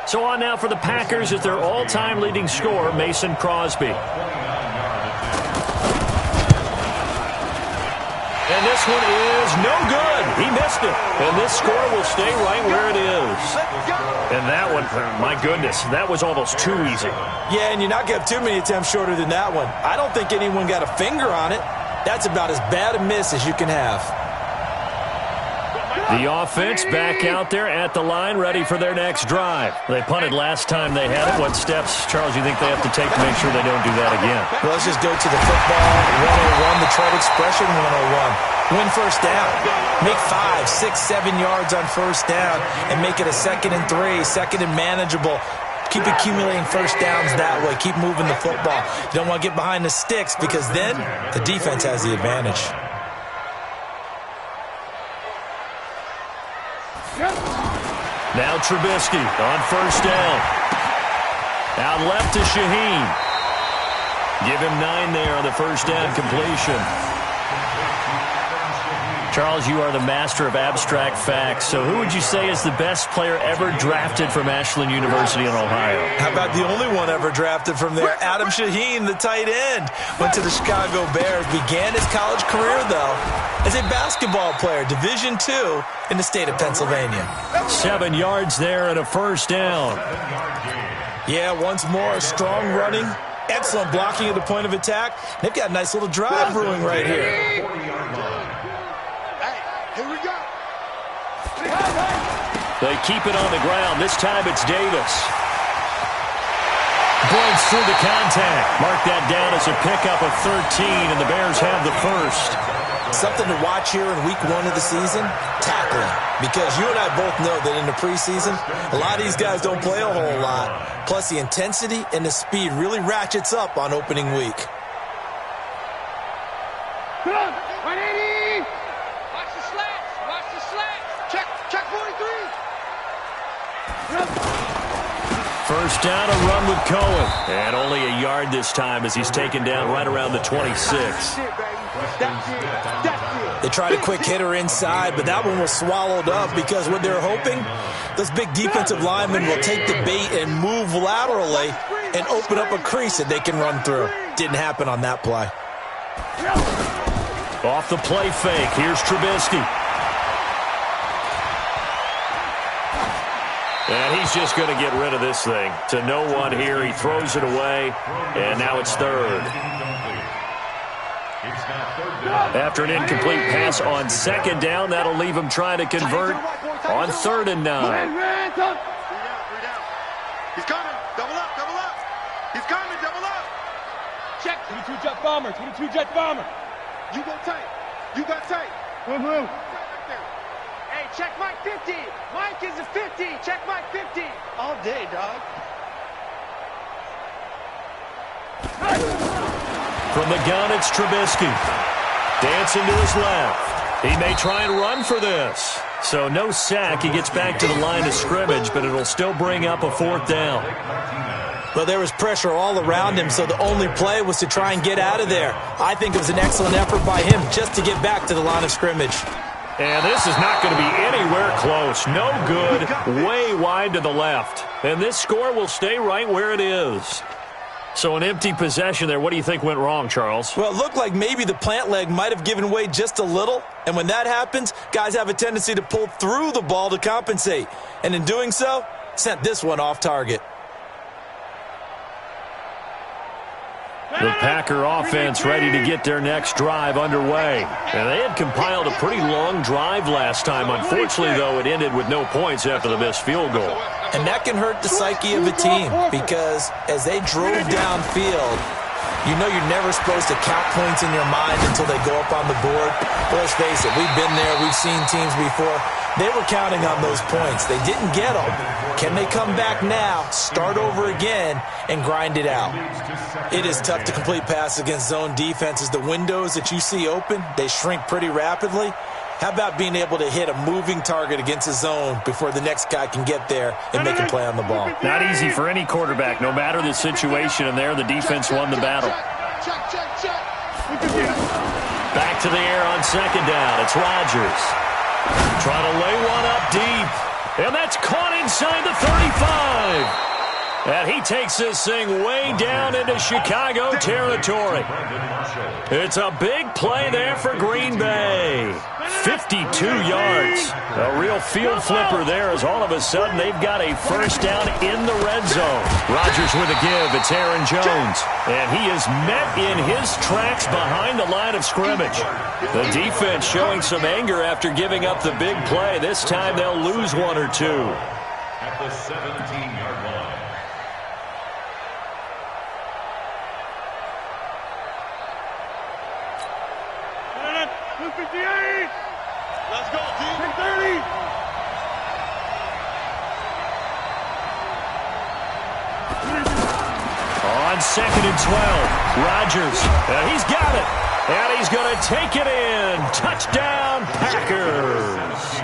So on now for the Packers is their all-time leading scorer, Mason Crosby. And this one is no good. He missed it. And this score will stay right where it is. And that one, my goodness, that was almost too easy. Yeah, and you're not going to have too many attempts shorter than that one. I don't think anyone got a finger on it. That's about as bad a miss as you can have. The offense back out there at the line, ready for their next drive. They punted last time they had it. What steps, Charles, you think they have to take to make sure they don't do that again? Well, let's just go to the football 101, the trade expression 101. Win first down. Make 5, 6, 7 yards on first down and make it a 2nd and 3, 2nd and manageable. Keep accumulating first downs that way. Keep moving the football. You don't want to get behind the sticks because then the defense has the advantage. Now Trubisky on first down. Out left to Shaheen. Give him 9 there on the first down completion. Charles, you are the master of abstract facts. So who would you say is the best player ever drafted from Ashland University in Ohio? How about the only one ever drafted from there? Adam Shaheen, the tight end. Went to the Chicago Bears. Began his college career, though, as a basketball player, Division II in the state of Pennsylvania. 7 yards there and a first down. Yeah, once more, strong running, excellent blocking at the point of attack. They've got a nice little drive brewing right here. Here we go. They keep it on the ground. This time it's Davis. Breaks through the contact. Mark that down as a pickup of 13, and the Bears have the first. Something to watch here in week 1 of the season, tackling. Because you and I both know that in the preseason, a lot of these guys don't play a whole lot. Plus, the intensity and the speed really ratchets up on opening week. Come on, 180. Watch the slats. Watch the slats. Check 43. First down, a run with Cohen. And only a yard this time as he's taken down right around the 26. They tried a quick hitter inside, but that one was swallowed up because what they're hoping, those big defensive linemen will take the bait and move laterally and open up a crease that they can run through. Didn't happen on that play. Off the play fake, here's Trubisky. And he's just going to get rid of this thing. To no one here, he throws it away, and now it's third. After an incomplete pass on second down, that'll leave him trying to convert on 3rd and 9. He's coming. Double up. He's coming. Double up. Check. 22 jet bomber. 22 jet bomber. You go tight. You got tight. Move. Hey, check Mike 50. Mike is a 50. Check Mike 50. All day, dog. From the gun, it's Trubisky. Dancing to his left. He may try and run for this. So no sack. He gets back to the line of scrimmage, but it'll still bring up a 4th down. Well, there was pressure all around him, so the only play was to try and get out of there. I think it was an excellent effort by him just to get back to the line of scrimmage. And this is not going to be anywhere close. No good, way wide to the left. And this score will stay right where it is. So an empty possession there. What do you think went wrong, Charles? Well, it looked like maybe the plant leg might have given way just a little. And when that happens, guys have a tendency to pull through the ball to compensate. And in doing so, sent this one off target. The Packer offense ready to get their next drive underway. And they had compiled a pretty long drive last time. Unfortunately, though, it ended with no points after the missed field goal. And that can hurt the psyche of a team because as they drove downfield, you know you're never supposed to count points in your mind until they go up on the board. But let's face it, we've been there. We've seen teams before. They were counting on those points. They didn't get them. Can they come back now, start over again, and grind it out? It is tough to complete passes against zone defenses. The windows that you see open, they shrink pretty rapidly. How about being able to hit a moving target against a zone before the next guy can get there and make a play on the ball? Not easy for any quarterback, no matter the situation, and there the defense won the battle. Back to the air on 2nd down. It's Rodgers. Trying to lay one up deep. And that's caught inside the 35. And he takes this thing way down into Chicago territory. It's a big play there for Green Bay. 52 yards. A real field flipper there as all of a sudden they've got a first down in the red zone. Rodgers with a give. It's Aaron Jones. And he is met in his tracks behind the line of scrimmage. The defense showing some anger after giving up the big play. This time they'll lose 1 or 2. At the 17-yard line. Let's go, team. 30. On 2nd and 12, Rodgers. He's got it. And he's going to take it in. Touchdown, Packers.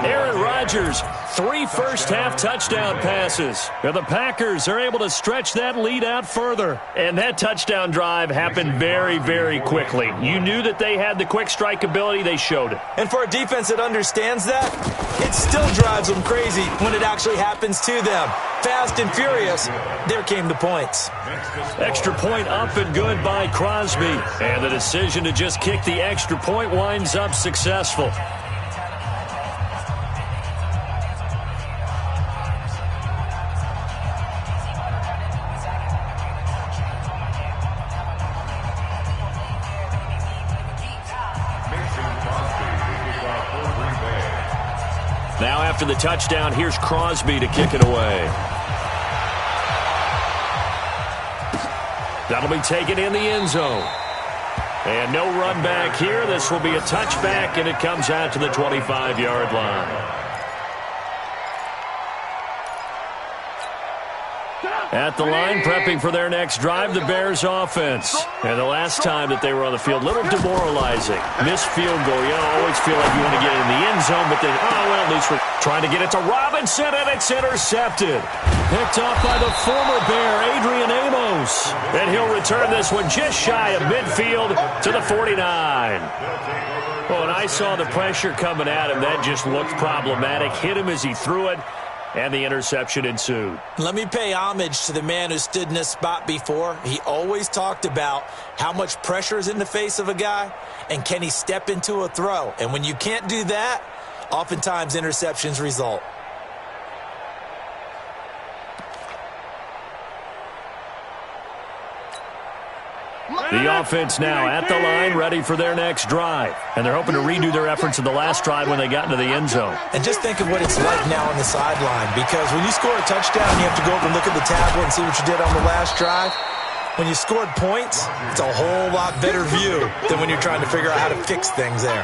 Aaron Rodgers, 3 first-half touchdown passes. And the Packers are able to stretch that lead out further. And that touchdown drive happened very, very quickly. You knew that they had the quick strike ability. They showed it. And for a defense that understands that, it still drives them crazy when it actually happens to them. Fast and furious, there came the points. Extra point up and good by Crosby. And the decision to just kick the extra point winds up successful. Now after the touchdown, here's Crosby to kick it away. That'll be taken in the end zone. And no run back here. This will be a touchback, and it comes out to the 25-yard line. At the line, prepping for their next drive, the Bears offense. And the last time that they were on the field, a little demoralizing. Missed field goal. You always feel like you want to get in the end zone, but then, at least we're trying to get it to Robinson, and it's intercepted. Picked off by the former Bear, Adrian Amos. And he'll return this one just shy of midfield to the 49. Well, when I saw the pressure coming at him, that just looked problematic. Hit him as he threw it. And the interception ensued. Let me pay homage to the man who stood in this spot before. He always talked about how much pressure is in the face of a guy and can he step into a throw. And when you can't do that, oftentimes interceptions result. The offense now at the line, ready for their next drive. And they're hoping to redo their efforts in the last drive when they got into the end zone. And just think of what it's like now on the sideline, because when you score a touchdown, you have to go over and look at the tablet and see what you did on the last drive. When you scored points, it's a whole lot better view than when you're trying to figure out how to fix things there.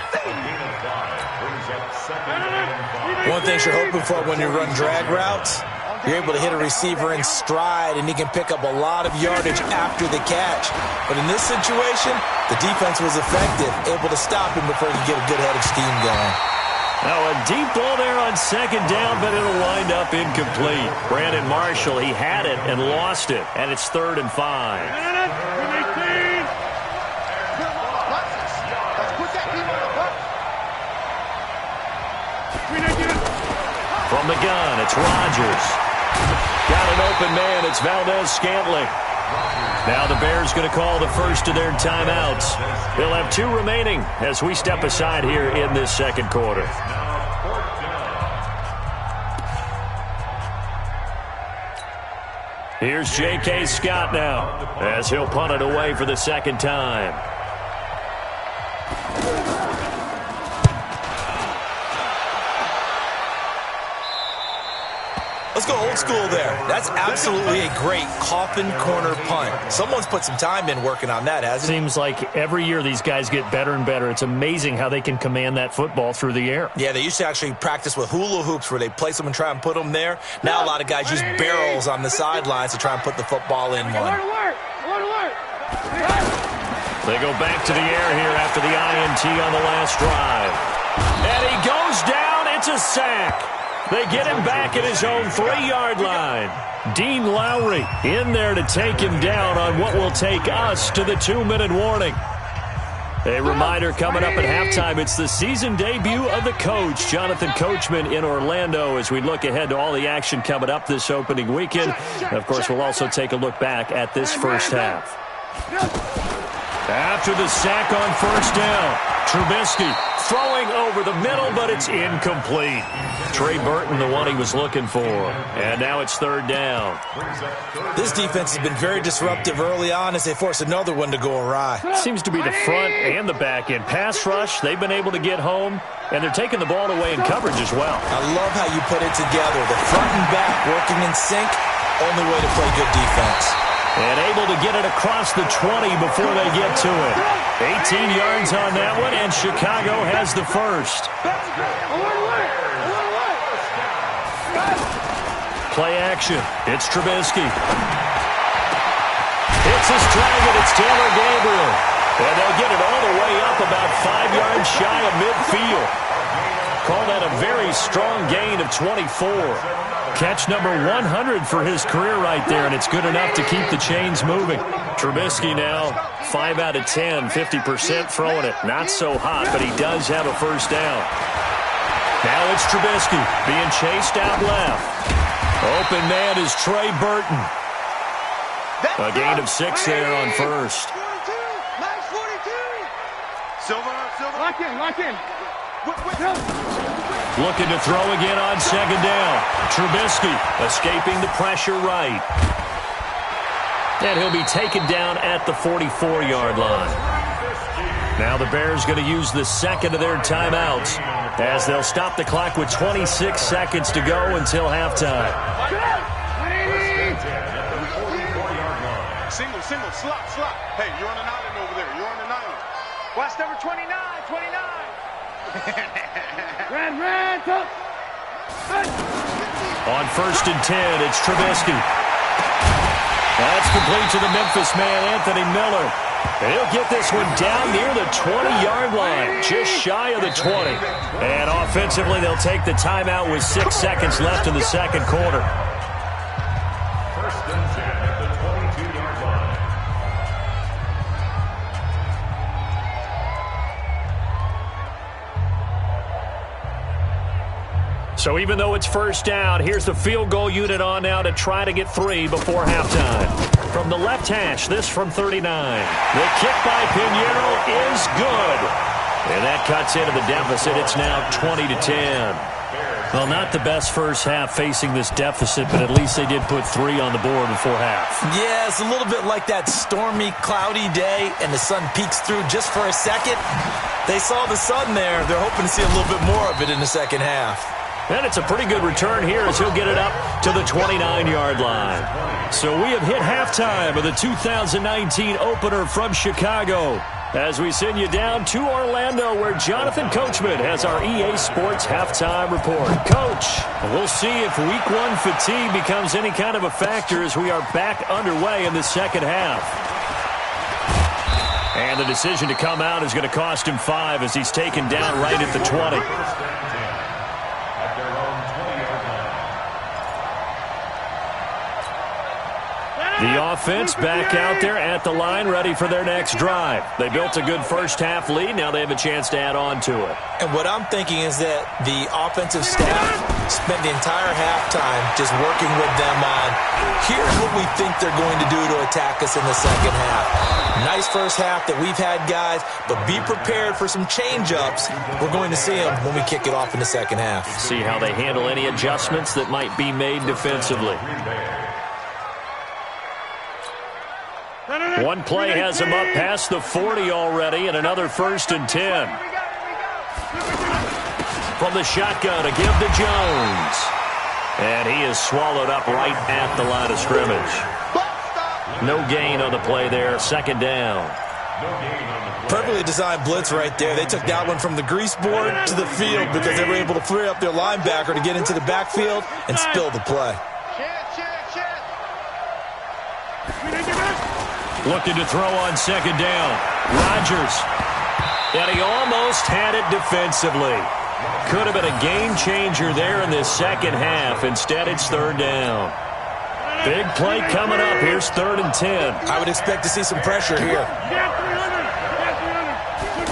One thing you're hoping for when you run drag routes, you're able to hit a receiver in stride, and he can pick up a lot of yardage after the catch. But in this situation, the defense was effective, able to stop him before he could get a good head of steam going. Now a deep ball there on second down, but it'll wind up incomplete. Brandon Marshall, he had it and lost it, and it's 3rd and 5. From the gun, it's Rodgers. Got an open man, it's Valdez-Scantling. Now the Bears going to call the first of their timeouts. They'll have 2 remaining as we step aside here in this second quarter. Here's J.K. Scott now as he'll punt it away for the second time. Let's go old school there. That's absolutely a great coffin corner punt. Someone's put some time in working on that, hasn't it? Seems like every year these guys get better and better. It's amazing how they can command that football through the air. Yeah, they used to actually practice with hula hoops where they place them and try and put them there. Now a lot of guys use barrels on the sidelines to try and put the football in one. They go back to the air here after the INT on the last drive. And he goes down. It's a sack. They get him back at his own 3-yard line. Dean Lowry in there to take him down on what will take us to the 2-minute warning. A reminder coming up at halftime, it's the season debut of the coach, Jonathan Coachman, in Orlando, as we look ahead to all the action coming up this opening weekend. And of course, we'll also take a look back at this first half. After the sack on first down, Trubisky throwing over the middle, but it's incomplete. Trey Burton, the one he was looking for. And now it's 3rd down. This defense has been very disruptive early on as they force another one to go awry. Seems to be the front and the back end. Pass rush, they've been able to get home, and they're taking the ball away in coverage as well. I love how you put it together. The front and back working in sync, only way to play good defense. And able to get it across the 20 before they get to it. 18 yards on that one, and Chicago has the first. Play action. It's Trubisky. It's his target. It's Taylor Gabriel. And they'll get it all the way up about 5 yards shy of midfield. Call that a very strong gain of 24. Catch number 100 for his career right there, and it's good enough to keep the chains moving. Trubisky now 5 out of 10, 50% throwing it. Not so hot, but he does have a first down. Now it's Trubisky being chased out left. Open man is Trey Burton. A gain of 6 there on first. Silver. Lock in. Looking to throw again on second down. Trubisky escaping the pressure right. And he'll be taken down at the 44-yard line. Now the Bears going to use the second of their timeouts as they'll stop the clock with 26 seconds to go until halftime. Single, slot. Hey, you're on an island over there. You're on an island. Watch number 29. Red, top. On first and 10, it's Trubisky. That's complete to the Memphis man, Anthony Miller. And he'll get this one down near the 20-yard line, just shy of the 20. And offensively, they'll take the timeout with 6 seconds left in the second quarter. First and 10 at the 22-yard line. So even though it's first down, here's the field goal unit on now to try to get 3 before halftime. From the left hash, this from 39. The kick by Pinheiro is good. And that cuts into the deficit. It's now 20-10. Well, not the best first half facing this deficit, but at least they did put 3 on the board before half. Yeah, it's a little bit like that stormy, cloudy day, and the sun peeks through just for a second. They saw the sun there. They're hoping to see a little bit more of it in the second half. And it's a pretty good return here as he'll get it up to the 29-yard line. So we have hit halftime of the 2019 opener from Chicago as we send you down to Orlando where Jonathan Coachman has our EA Sports halftime report. Coach, we'll see if week 1 fatigue becomes any kind of a factor as we are back underway in the second half. And the decision to come out is going to cost him 5 as he's taken down right at the 20. The offense back out there at the line, ready for their next drive. They built a good first-half lead. Now they have a chance to add on to it. And what I'm thinking is that the offensive staff spent the entire halftime just working with them on, here's what we think they're going to do to attack us in the second half. Nice first half that we've had, guys, but be prepared for some change-ups. We're going to see them when we kick it off in the second half. See how they handle any adjustments that might be made defensively. One play has him up past the 40 already, and another first and 10. From the shotgun to give to Jones. And he is swallowed up right at the line of scrimmage. No gain on the play there, second down. Perfectly designed blitz right there. They took that one from the grease board to the field because they were able to free up their linebacker to get into the backfield and spill the play. Looking to throw on second down. Rodgers. And he almost had it defensively. Could have been a game changer there in this second half. Instead, it's third down. Big play coming up. Here's 3rd and 10. I would expect to see some pressure here.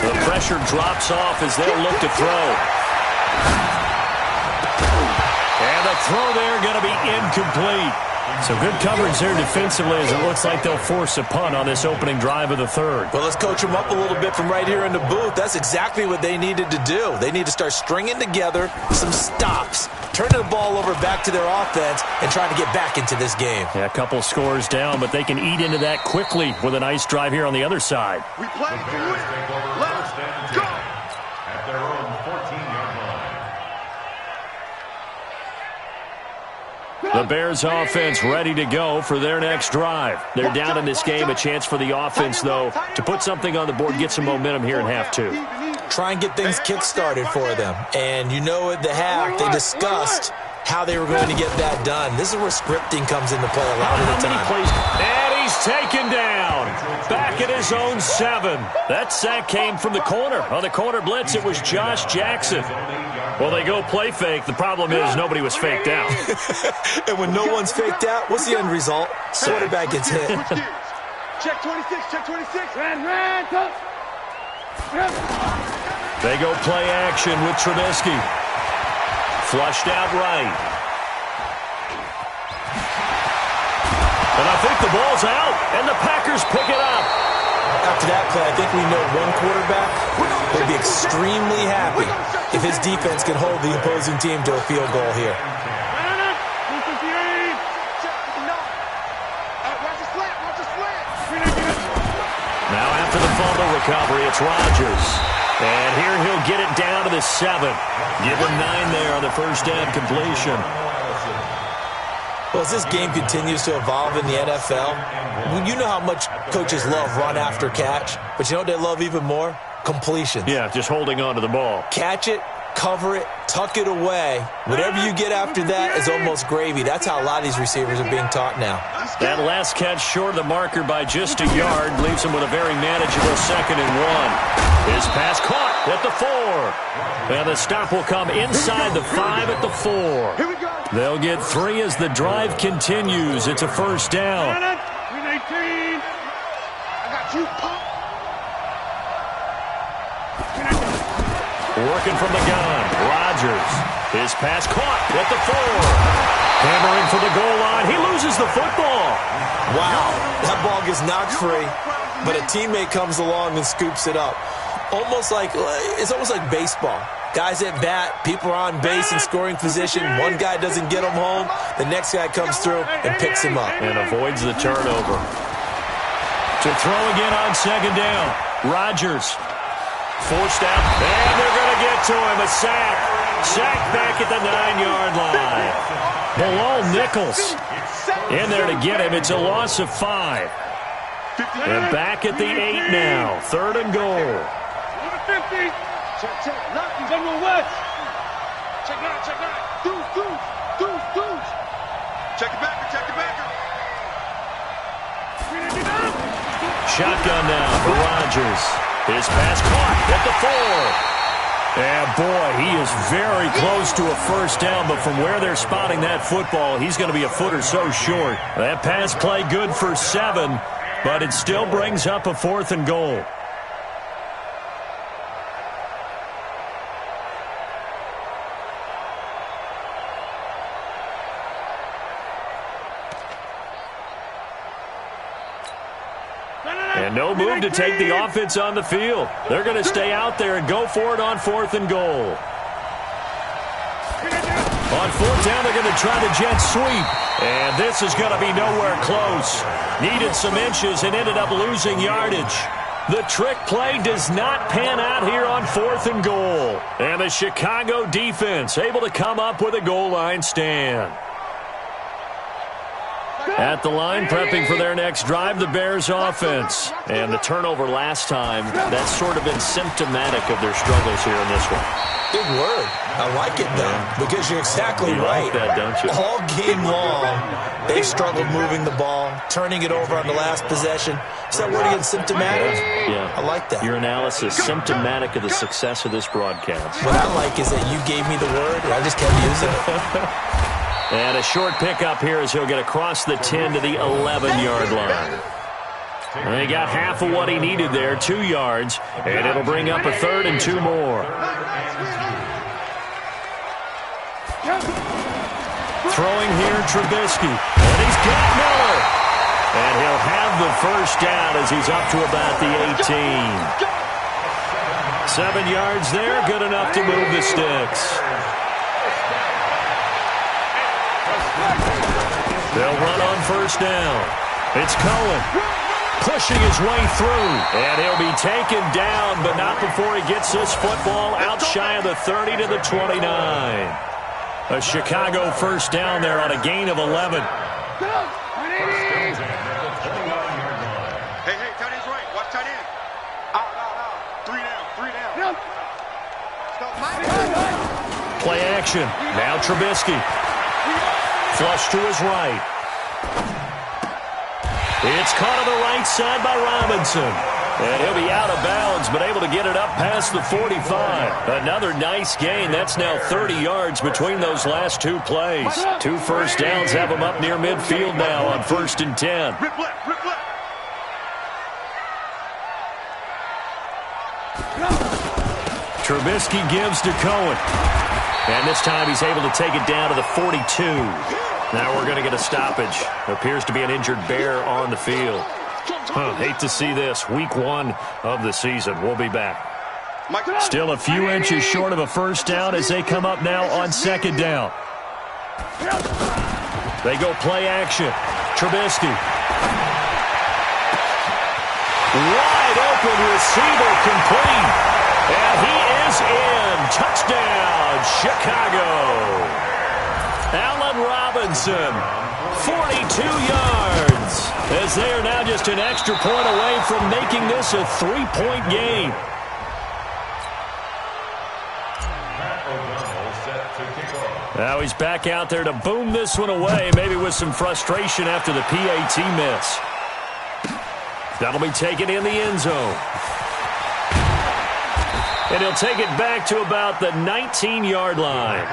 The pressure drops off as they'll look to throw. And the throw there going to be incomplete. So good coverage there defensively as it looks like they'll force a punt on this opening drive of the third. Well, let's coach them up a little bit from right here in the booth. That's exactly what they needed to do. They need to start stringing together some stops, turning the ball over back to their offense, and trying to get back into this game. Yeah, a couple scores down, but they can eat into that quickly with a nice drive here on the other side. We play to win. Let's go. At their own 14-yard line. The Bears offense ready to go for their next drive. They're down in this game. A chance for the offense, though, to put something on the board, get some momentum here in half 2. Try and get things kick-started for them. And you know at the half, they discussed how they were going to get that done. This is where scripting comes into play a lot of the time. And he's taken down. Back at his his own 7. That sack came from the corner. On the corner blitz, it was Josh Jackson. Well, they go play fake. The problem is nobody was faked out. And when no one's faked out, what's the end result? Quarterback gets hit. Check 26, check 26. Ran, They go play action with Trubisky. Flushed out right. And I think the ball's out, and the Packers pick it up. After that play, I think we know one quarterback will be extremely happy if his defense can hold the opposing team to a field goal here. Now after the fumble recovery, it's Rodgers. And here he'll get it down to the 7. Give him 9 there on the first down completion. Well, as this game continues to evolve in the NFL, you know how much coaches love run after catch, but you know what they love even more? Completions. Yeah, just holding on to the ball. Catch it, cover it, tuck it away. Whatever you get after that is almost gravy. That's how a lot of these receivers are being taught now. That last catch short of the marker by just a yard leaves him with a very manageable 2nd and 1. His pass caught at the 4. And the stop will come inside the 5 at the 4. They'll get 3 as the drive continues. It's a first down. Working from the gun, Rodgers. His pass caught at the 4. Hammering for the goal line. He loses the football. Wow, that ball gets knocked free, but a teammate comes along and scoops it up. It's almost like baseball. Guys at bat, people are on base in scoring position. One guy doesn't get him home. The next guy comes through and picks him up. And avoids the turnover. To throw again on 2nd down. Rodgers. Forced out. And they're going to get to him. A sack. Sack back at the 9-yard line. Bilal Nichols in there to get him. It's a loss of 5. They're back at the 8 now. 3rd and goal. 50. Check. Lock. He's on your west. Check 9. Deuce. Check it backer. Shotgun now for Rodgers. His pass caught at the 4. And boy, he is very close to a first down, but from where they're spotting that football, he's going to be a foot or so short. That pass play good for 7, but it still brings up a 4th and goal. And no move to take the offense on the field. They're going to stay out there and go for it on 4th and goal. On 4th down, they're going to try the jet sweep. And this is going to be nowhere close. Needed some inches and ended up losing yardage. The trick play does not pan out here on 4th and goal. And the Chicago defense able to come up with a goal line stand. At the line, prepping for their next drive, the Bears offense. And the turnover last time, that's sort of been symptomatic of their struggles here in this one. Big word. I like it, though, because you're exactly right. Like that, don't you? All game long, they've struggled moving the ball, turning it over on the last possession. Is that word again, symptomatic? Yeah. I like that. Your analysis, symptomatic of the success of this broadcast. What I like is that you gave me the word, and I just kept using it. And a short pickup here as he'll get across the 10 to the 11-yard line. And he got half of what he needed there, 2 yards, and it'll bring up a 3rd and 2 more. Throwing here, Trubisky, and he's got Miller. And he'll have the first down as he's up to about the 18. 7 yards there, good enough to move the sticks. They'll run on first down. It's Cohen pushing his way through. And he'll be taken down, but not before he gets this football out shy of the 30 to the 29. A Chicago first down there on a gain of 11. Hey, tight end's right. Watch tight end. Out. 3 down. Play action. Now Trubisky. Flush to his right. It's caught on the right side by Robinson. And he'll be out of bounds, but able to get it up past the 45. Another nice gain. That's now 30 yards between those last two plays. 2 first downs have them up near midfield now on 1st and 10. Rip left, rip left. Trubisky gives to Cohen. And this time he's able to take it down to the 42. Now we're going to get a stoppage. Appears to be an injured Bear on the field. Hate to see this. Week 1 of the season. We'll be back. Still a few inches short of a first down as they come up now on 2nd down. They go play action. Trubisky. Wide open receiver complete. And he is in. Touchdown, Chicago. Allen Robinson, 42 yards. As they are now just an extra point away from making this a 3-point game. Now he's back out there to boom this one away, maybe with some frustration after the PAT miss. That'll be taken in the end zone. And he'll take it back to about the 19-yard line.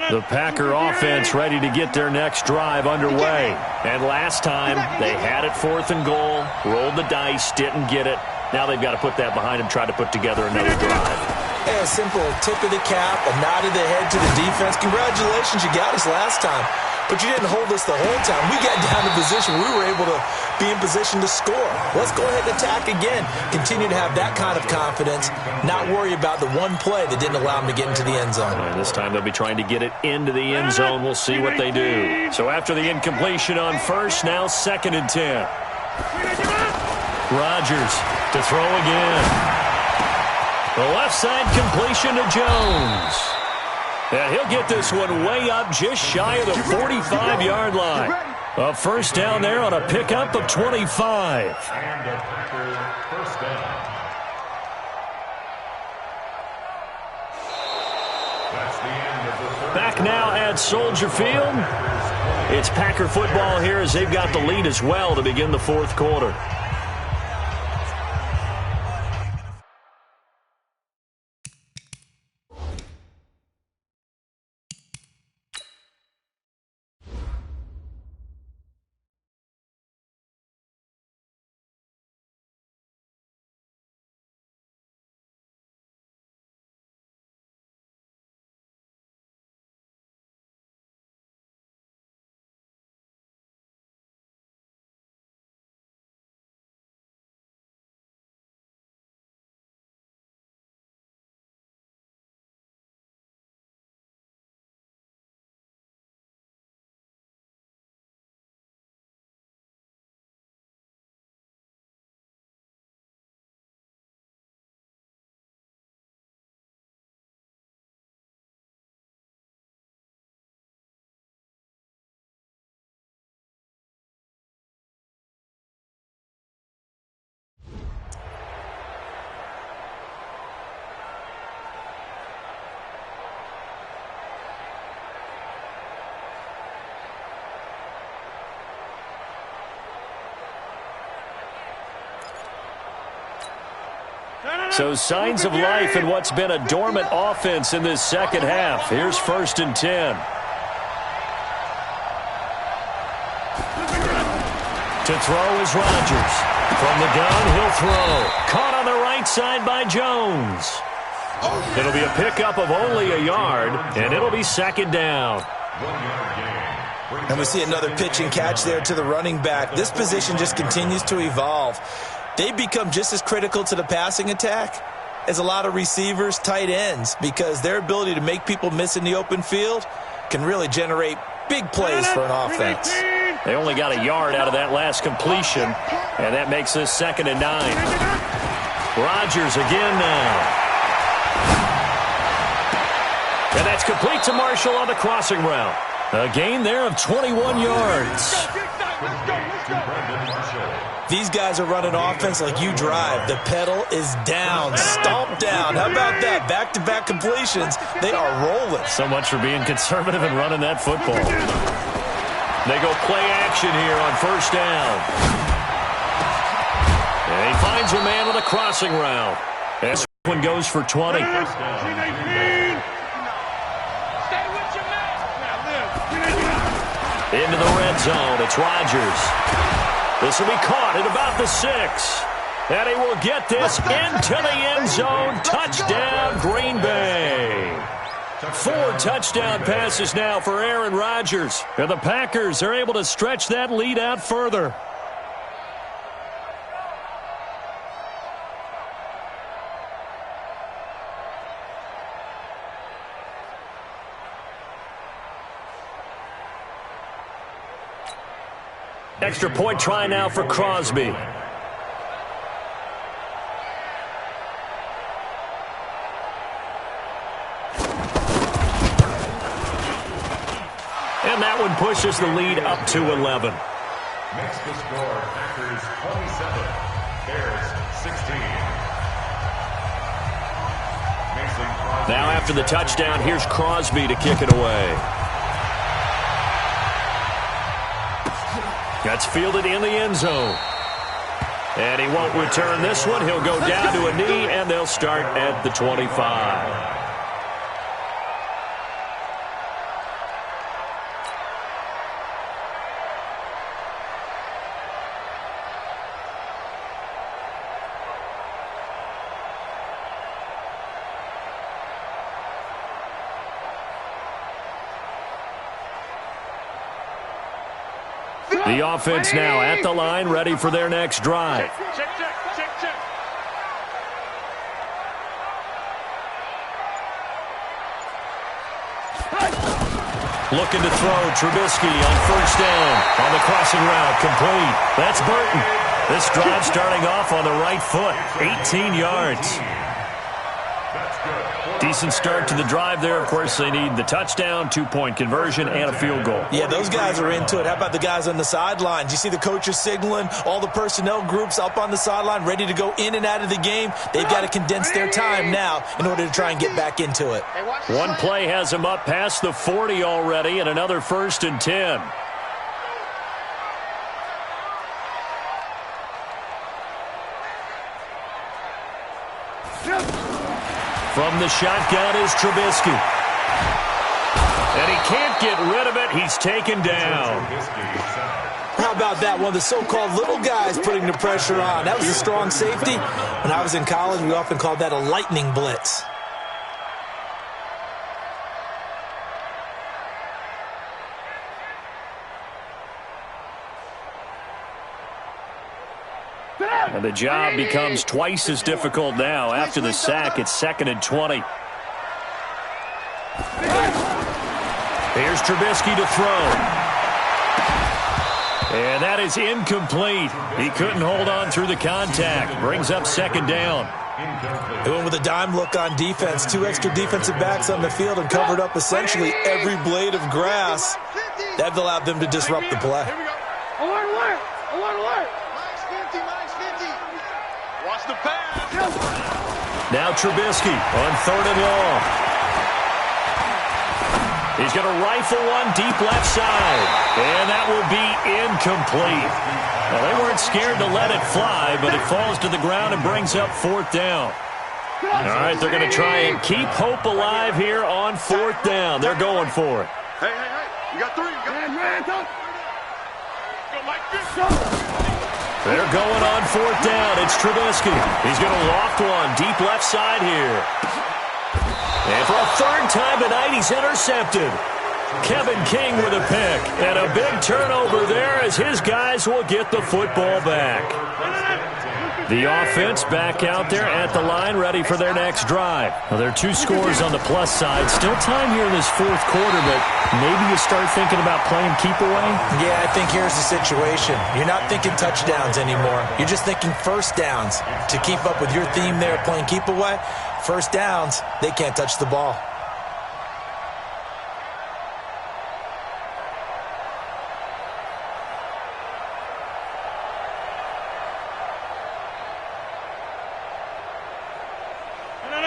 The Packer offense ready to get their next drive underway. And last time, they had it 4th and goal, rolled the dice, didn't get it. Now they've got to put that behind them, try to put together another drive. Yeah, a simple tip of the cap, a nod of the head to the defense. Congratulations, you got us last time. But you didn't hold us the whole time. We got down to position. We were able to be in position to score. Let's go ahead and attack again. Continue to have that kind of confidence. Not worry about the one play that didn't allow them to get into the end zone. And this time they'll be trying to get it into the end zone. We'll see what they do. So after the incompletion on first, now 2nd and 10. Rodgers to throw again. The left side completion to Jones. And he'll get this one way up just shy of the 45-yard line. A first down there on a pickup of 25. And the Packers first down. That's the end of the third. Back now at Soldier Field. It's Packer football here as they've got the lead as well to begin the 4th quarter. So signs of life in what's been a dormant offense in this second half. Here's 1st and 10. To throw is Rodgers. From the gun, he'll throw. Caught on the right side by Jones. It'll be a pickup of only a yard, and it'll be 2nd down. And we see another pitch and catch there to the running back. This position just continues to evolve. They've become just as critical to the passing attack as a lot of receivers, tight ends, because their ability to make people miss in the open field can really generate big plays for an offense. They only got a yard out of that last completion, and that makes this 2nd and 9. Rodgers again now. And that's complete to Marshall on the crossing route. A gain there of 21 yards. These guys are running offense like you drive. The pedal is down, stomped down. How about that? Back-to-back completions. They are rolling. So much for being conservative and running that football. They go play action here on first down. And he finds a man on the crossing route. This one goes for 20. Into the red zone. It's Rodgers. This will be caught at about the 6. And he will get this into the end zone. Touchdown, Green Bay. 4 touchdown passes now for Aaron Rodgers. And the Packers are able to stretch that lead out further. Extra point try now for Crosby. And that one pushes the lead up to 11. Makes the score Packers 27, Bears 16. Now after the touchdown, here's Crosby to kick it away. That's fielded in the end zone. And he won't return this one. He'll go down to a knee, and they'll start at the 25. The offense now at the line, ready for their next drive. Check. Looking to throw Trubisky on first down. On the crossing route, complete. That's Burton. This drive starting off on the right foot. 18 yards. Decent start to the drive there. Of course, they need the touchdown, 2-point conversion, and a field goal. Yeah, those guys are into it. How about the guys on the sidelines? You see the coaches signaling, all the personnel groups up on the sideline, ready to go in and out of the game. They've got to condense their time now in order to try and get back into it. One play has them up past the 40 already, and another 1st and 10. From the shotgun is Trubisky. And he can't get rid of it. He's taken down. How about that? One of the so-called little guys putting the pressure on. That was a strong safety. When I was in college, we often called that a lightning blitz. And the job becomes twice as difficult now. After the sack, it's 2nd and 20. Here's Trubisky to throw. And that is incomplete. He couldn't hold on through the contact. Brings up 2nd down. They went with a dime look on defense. 2 extra defensive backs on the field and covered up essentially every blade of grass. That allowed them to disrupt the play. Alert! Watch the pass. Now Trubisky on 3rd and long. He's going to rifle one deep left side. And that will be incomplete. Well, they weren't scared to let it fly, but it falls to the ground and brings up 4th down. All right, they're going to try and keep hope alive here on 4th down. They're going for it. Hey. You got 3. Go like this. They're going on 4th down. It's Trubisky. He's going to loft one deep left side here. And for a 3rd time tonight, he's intercepted. Kevin King with a pick. And a big turnover there as his guys will get the football back. The offense back out there at the line, ready for their next drive. Well, there are 2 scores on the plus side. Still time here in this 4th quarter, but maybe you start thinking about playing keep away? Yeah, I think here's the situation. You're not thinking touchdowns anymore. You're just thinking first downs. To keep up with your theme there, playing keep away, first downs, they can't touch the ball.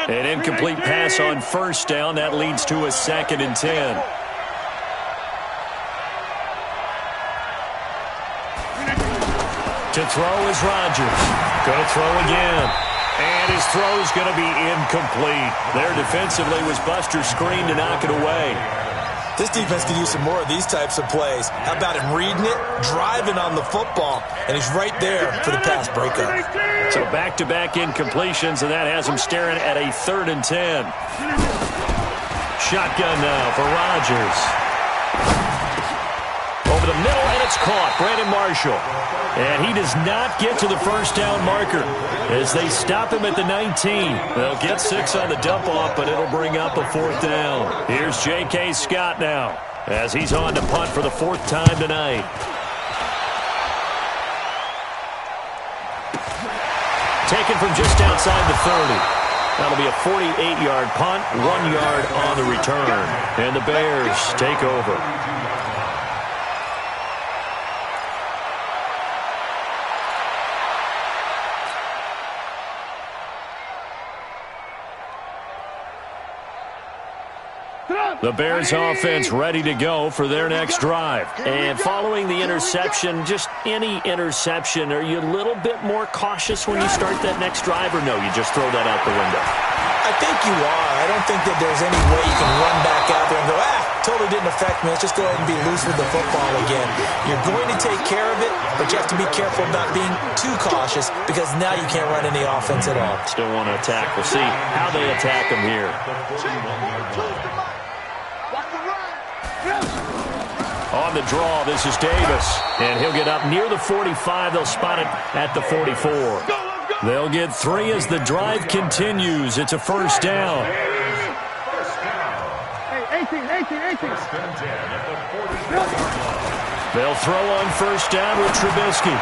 An incomplete pass on first down. That leads to a 2nd and 10. To throw is Rodgers. Going to throw again. And his throw is going to be incomplete. There defensively was Buster screen to knock it away. This defense could use some more of these types of plays. How about him reading it, driving on the football, and he's right there for the pass breakup. So back-to-back incompletions, and that has him staring at a 3rd and 10. Shotgun now for Rodgers. Over the middle, and it's caught. Brandon Marshall. And he does not get to the first down marker as they stop him at the 19. They'll get 6 on the dump-off, but it'll bring up a 4th down. Here's J.K. Scott now as he's on to punt for the 4th time tonight. Taken from just outside the 30. That'll be a 48-yard punt, 1 yard on the return. And the Bears take over. The Bears offense ready to go for their next drive. And following the interception, just any interception, are you a little bit more cautious when you start that next drive, or no, you just throw that out the window? I think you are. I don't think that there's any way you can run back out there and go, totally didn't affect me. Let's just go ahead and be loose with the football again. You're going to take care of it, but you have to be careful about being too cautious because now you can't run any offense at all. Still want to attack. We'll see how they attack them here. On the draw, this is Davis. And he'll get up near the 45. They'll spot it at the 44. They'll get 3 as the drive continues. It's a 1st down. They'll throw on 1st down with Trubisky.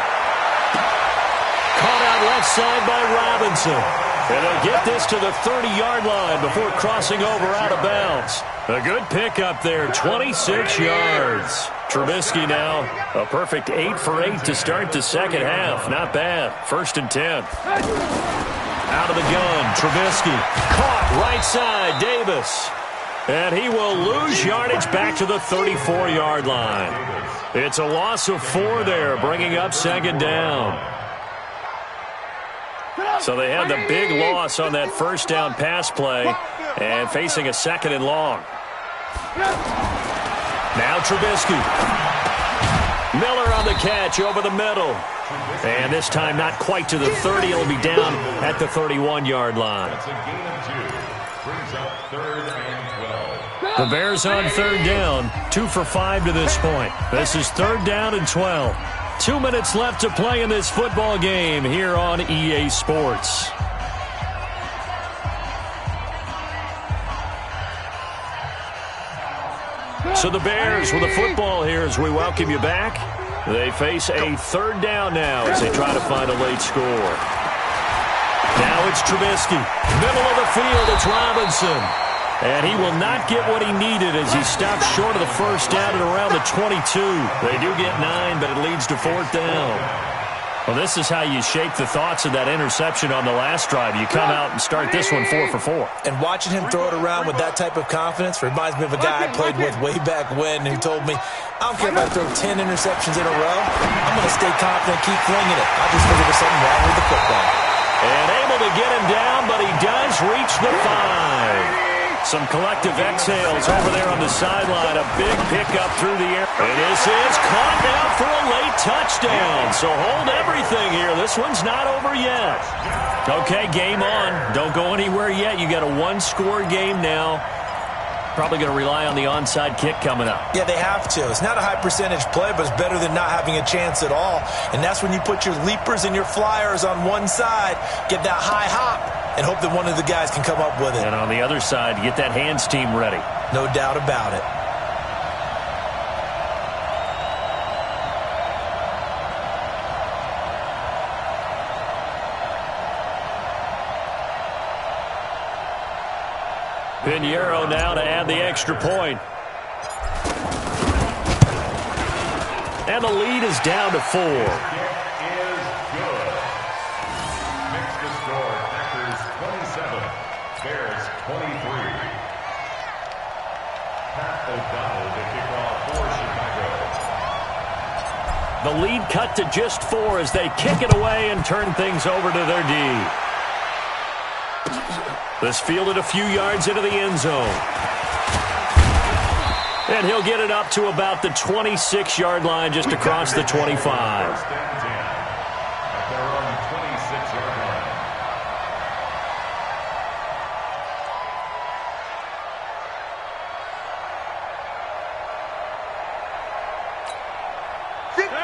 Caught out left side by Robinson. And they'll get this to the 30-yard line before crossing over out of bounds. A good pick up there, 26 yards. Trubisky now, a perfect 8 for 8 to start the second half. Not bad. 1st and 10. Out of the gun, Trubisky. Caught right side, Davis. And he will lose yardage back to the 34-yard line. It's a loss of 4 there, bringing up 2nd down. So they had the big loss on that 1st down pass play and facing a 2nd and long. Now Trubisky. Miller on the catch over the middle. And this time not quite to the 30. It'll be down at the 31-yard line. The Bears on 3rd down. 2 for 5 to this point. This is 3rd down and 12. 2 minutes left to play in this football game here on EA Sports. So the Bears with the football here as we welcome you back. They face a 3rd down now as they try to find a late score. Now it's Trubisky. Middle of the field, it's Robinson. And he will not get what he needed as he stops short of the 1st down at around the 22. They do get 9, but it leads to 4th down. Well, this is how you shape the thoughts of that interception on the last drive. You come out and start this one 4 for 4. And watching him throw it around with that type of confidence reminds me of a guy I played with way back when who told me, I don't care if I throw 10 interceptions in a row. I'm going to stay confident, keep flinging it. I just figured there's something wrong with the football. And able to get him down, but he does reach the 5. Some collective exhales over there on the sideline. A big pickup through the air. And this is caught now for a late touchdown. So hold everything here. This one's not over yet. Okay, game on. Don't go anywhere yet. You got a 1-score game now. Probably going to rely on the onside kick coming up. Yeah, they have to. It's not a high percentage play, but it's better than not having a chance at all. And that's when you put your leapers and your flyers on one side, get that high hop, and hope that one of the guys can come up with it. And on the other side, get that hands team ready. No doubt about it. Pinheiro now to add the extra point. And the lead is down to 4. Makes the score Packers 27, Bears The lead cut to just 4 as they kick it away and turn things over to their D. This fielded a few yards into the end zone. And he'll get it up to about the 26-yard line just across the 25.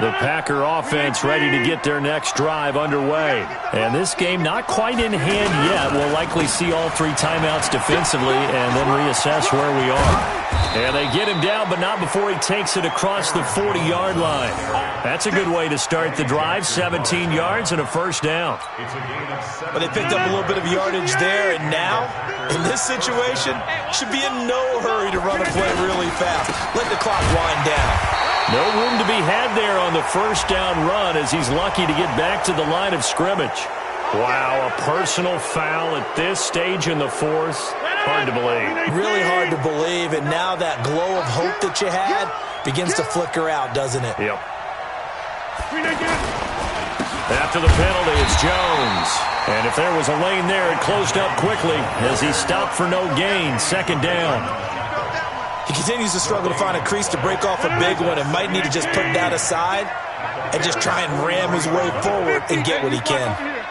The Packer offense ready to get their next drive underway. And this game not quite in hand yet. We'll likely see all 3 timeouts defensively and then reassess where we are. And they get him down, but not before he takes it across the 40-yard line. That's a good way to start the drive. 17 yards and a first down. But they picked up a little bit of yardage there, and now, in this situation, should be in no hurry to run a play really fast. Let the clock wind down. No room to be had there on the first down run as he's lucky to get back to the line of scrimmage. Wow, a personal foul at this stage in the 4th. Hard to believe. Really hard to believe, and now that glow of hope that you had begins to flicker out, doesn't it? Yep. After the penalty, it's Jones. And if there was a lane there, it closed up quickly as he stopped for no gain. Second down. He continues to struggle to find a crease to break off a big one and might need to just put that aside and just try and ram his way forward and get what he can.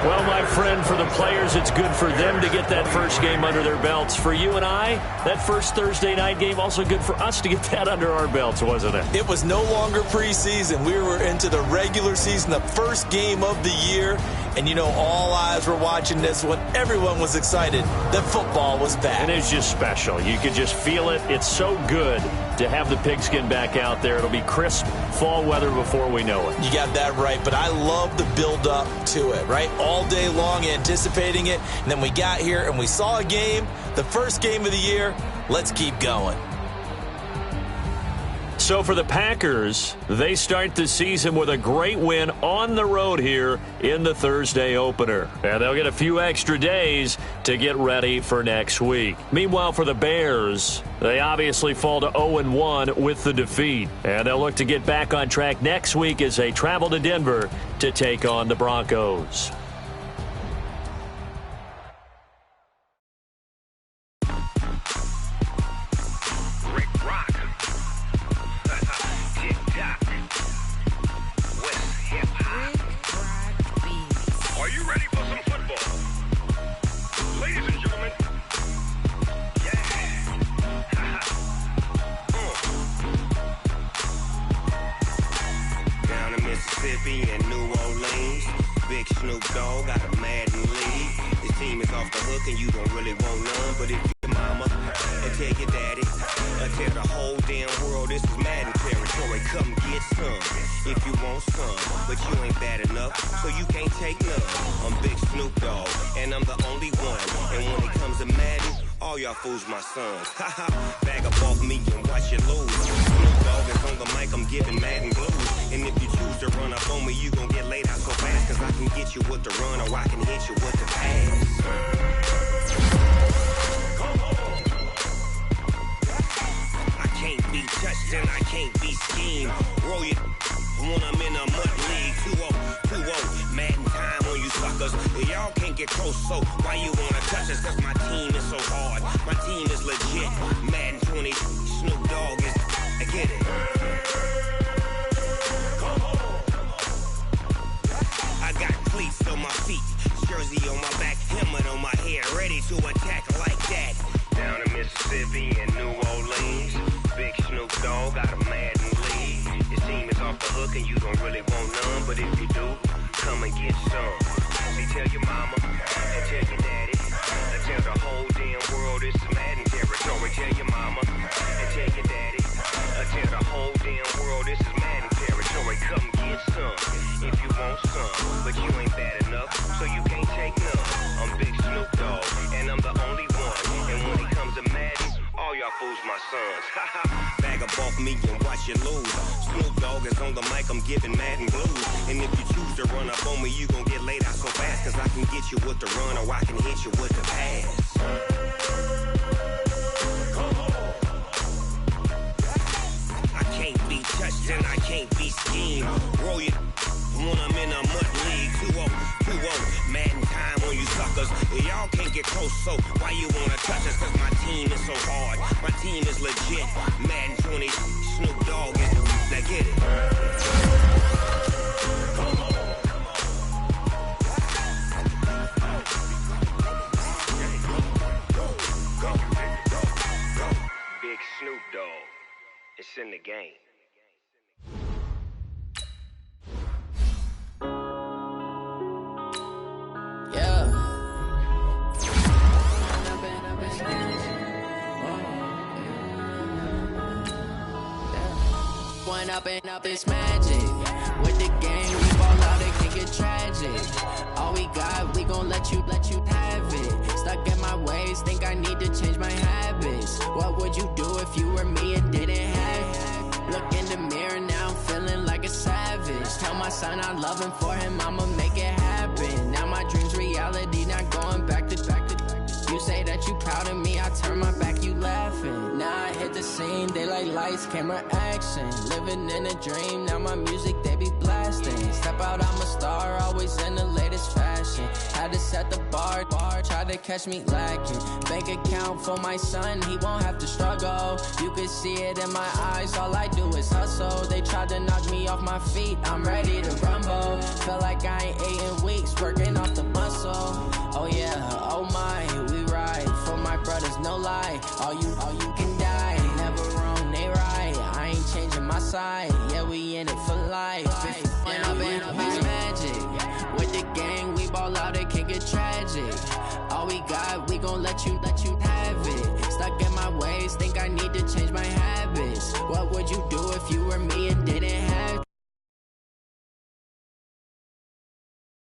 Well, my friend, for the players, it's good for them to get that first game under their belts. For you and I, that first Thursday night game, also good for us to get that under our belts, wasn't it? It was no longer preseason. We were into the regular season, the first game of the year. And, you know, all eyes were watching this one. Everyone was excited that football was back. And it's just special. You could just feel it. It's so good to have the pigskin back out there. It'll be crisp fall weather before we know it. You got that right, but I love the build-up to it, right? All day long anticipating it, and then we got here and we saw a game, the first game of the year. Let's keep going. So for the Packers, they start the season with a great win on the road here in the Thursday opener. And they'll get a few extra days to get ready for next week. Meanwhile, for the Bears, they obviously fall to 0-1 with the defeat. And they'll look to get back on track next week as they travel to Denver to take on the Broncos. And New Orleans, Big Snoop Dogg got a Madden league. His team is off the hook and you don't really want none. But if your mama and tell your daddy, and tell the whole damn world this is Madden territory, come get some if you want some. But you ain't bad enough, so you can't take none. I'm Big Snoop Dogg, and I'm the only one. And when it comes to Madden, all y'all fools my sons. Haha, bag up off me and watch you lose. Snoop Dogg is on the mic, I'm giving Madden blues. And if you choose to run up on me, you gon' get laid out so fast. Cause I can get you with the run or I can hit you with the pass. I can't be touched and I can't be schemed. Roll it when I'm in a mud league. 2-0, Madden time on you suckers. Y'all can't get close, so why you wanna touch us? Cause my team is so hard. My team is legit. Madden 20, Snoop Dogg is, I get it. Cleats on my feet, jersey on my back, helmet on my head, ready to attack like that. Down in Mississippi and New Orleans, Big Snoop Dogg got a Madden league. Your team is off the hook and you don't really want none, but if you do, come and get some. See, tell your mama and tell your daddy, and tell the whole damn world this is Madden territory. Tell your mama and tell your daddy, and tell the whole damn world this is Madden territory. Come get some if you want some, but you ain't bad enough, so you can't take none. I'm Big Snoop Dogg, and I'm the only one. And when it comes to Madden, all y'all fools my sons. Haha. brag above me and watch you lose. Snoop Dogg is on the mic, I'm giving Madden blues. And if you choose to run up on me, you gon' get laid out so fast. Cause I can get you with the run or I can hit you with the pass. I can't be touched and I can't be schemed. Roll you when I'm in a mud league. 2-0, Madden time on you suckers. Y'all can't get close, so why you wanna touch us? Cause my team is so hard, my team is legit. Madden 20, Snoop Dogg is, now get it. Big Snoop Dogg, it's in the game. One up and up, it's magic. With the game, we ball out, it can get tragic. All we got, we gon' let you have it. Stuck in my ways, think I need to change my habits. What would you do if you were me and didn't have it? Look in the mirror now, I'm feeling like a savage. Tell my son I love him, for him I'ma make it happen. Now my dream's reality, not going back to. You say that you proud of me, I turn my back, you laughing. Now I hit the scene, they like lights, camera, action. Living in a dream, now my music, they be blasting. Step out, I'm a star, always in the latest fashion. Had to set the bar, try to catch me lacking. Bank account for my son, he won't have to struggle. You can see it in my eyes, all I do is hustle. They tried to knock me off my feet, I'm ready to rumble. Feel like I ain't ate in weeks, working off the muscle. Oh yeah, oh my, we ride for my brothers, no lie. All you can die, never wrong, they right. I ain't changing my side, yeah, we in it for life. When up and up, it's magic. With the gang, we ball out, it can get tragic. All we got, we gon' let you have it. Stuck in my ways, think I need to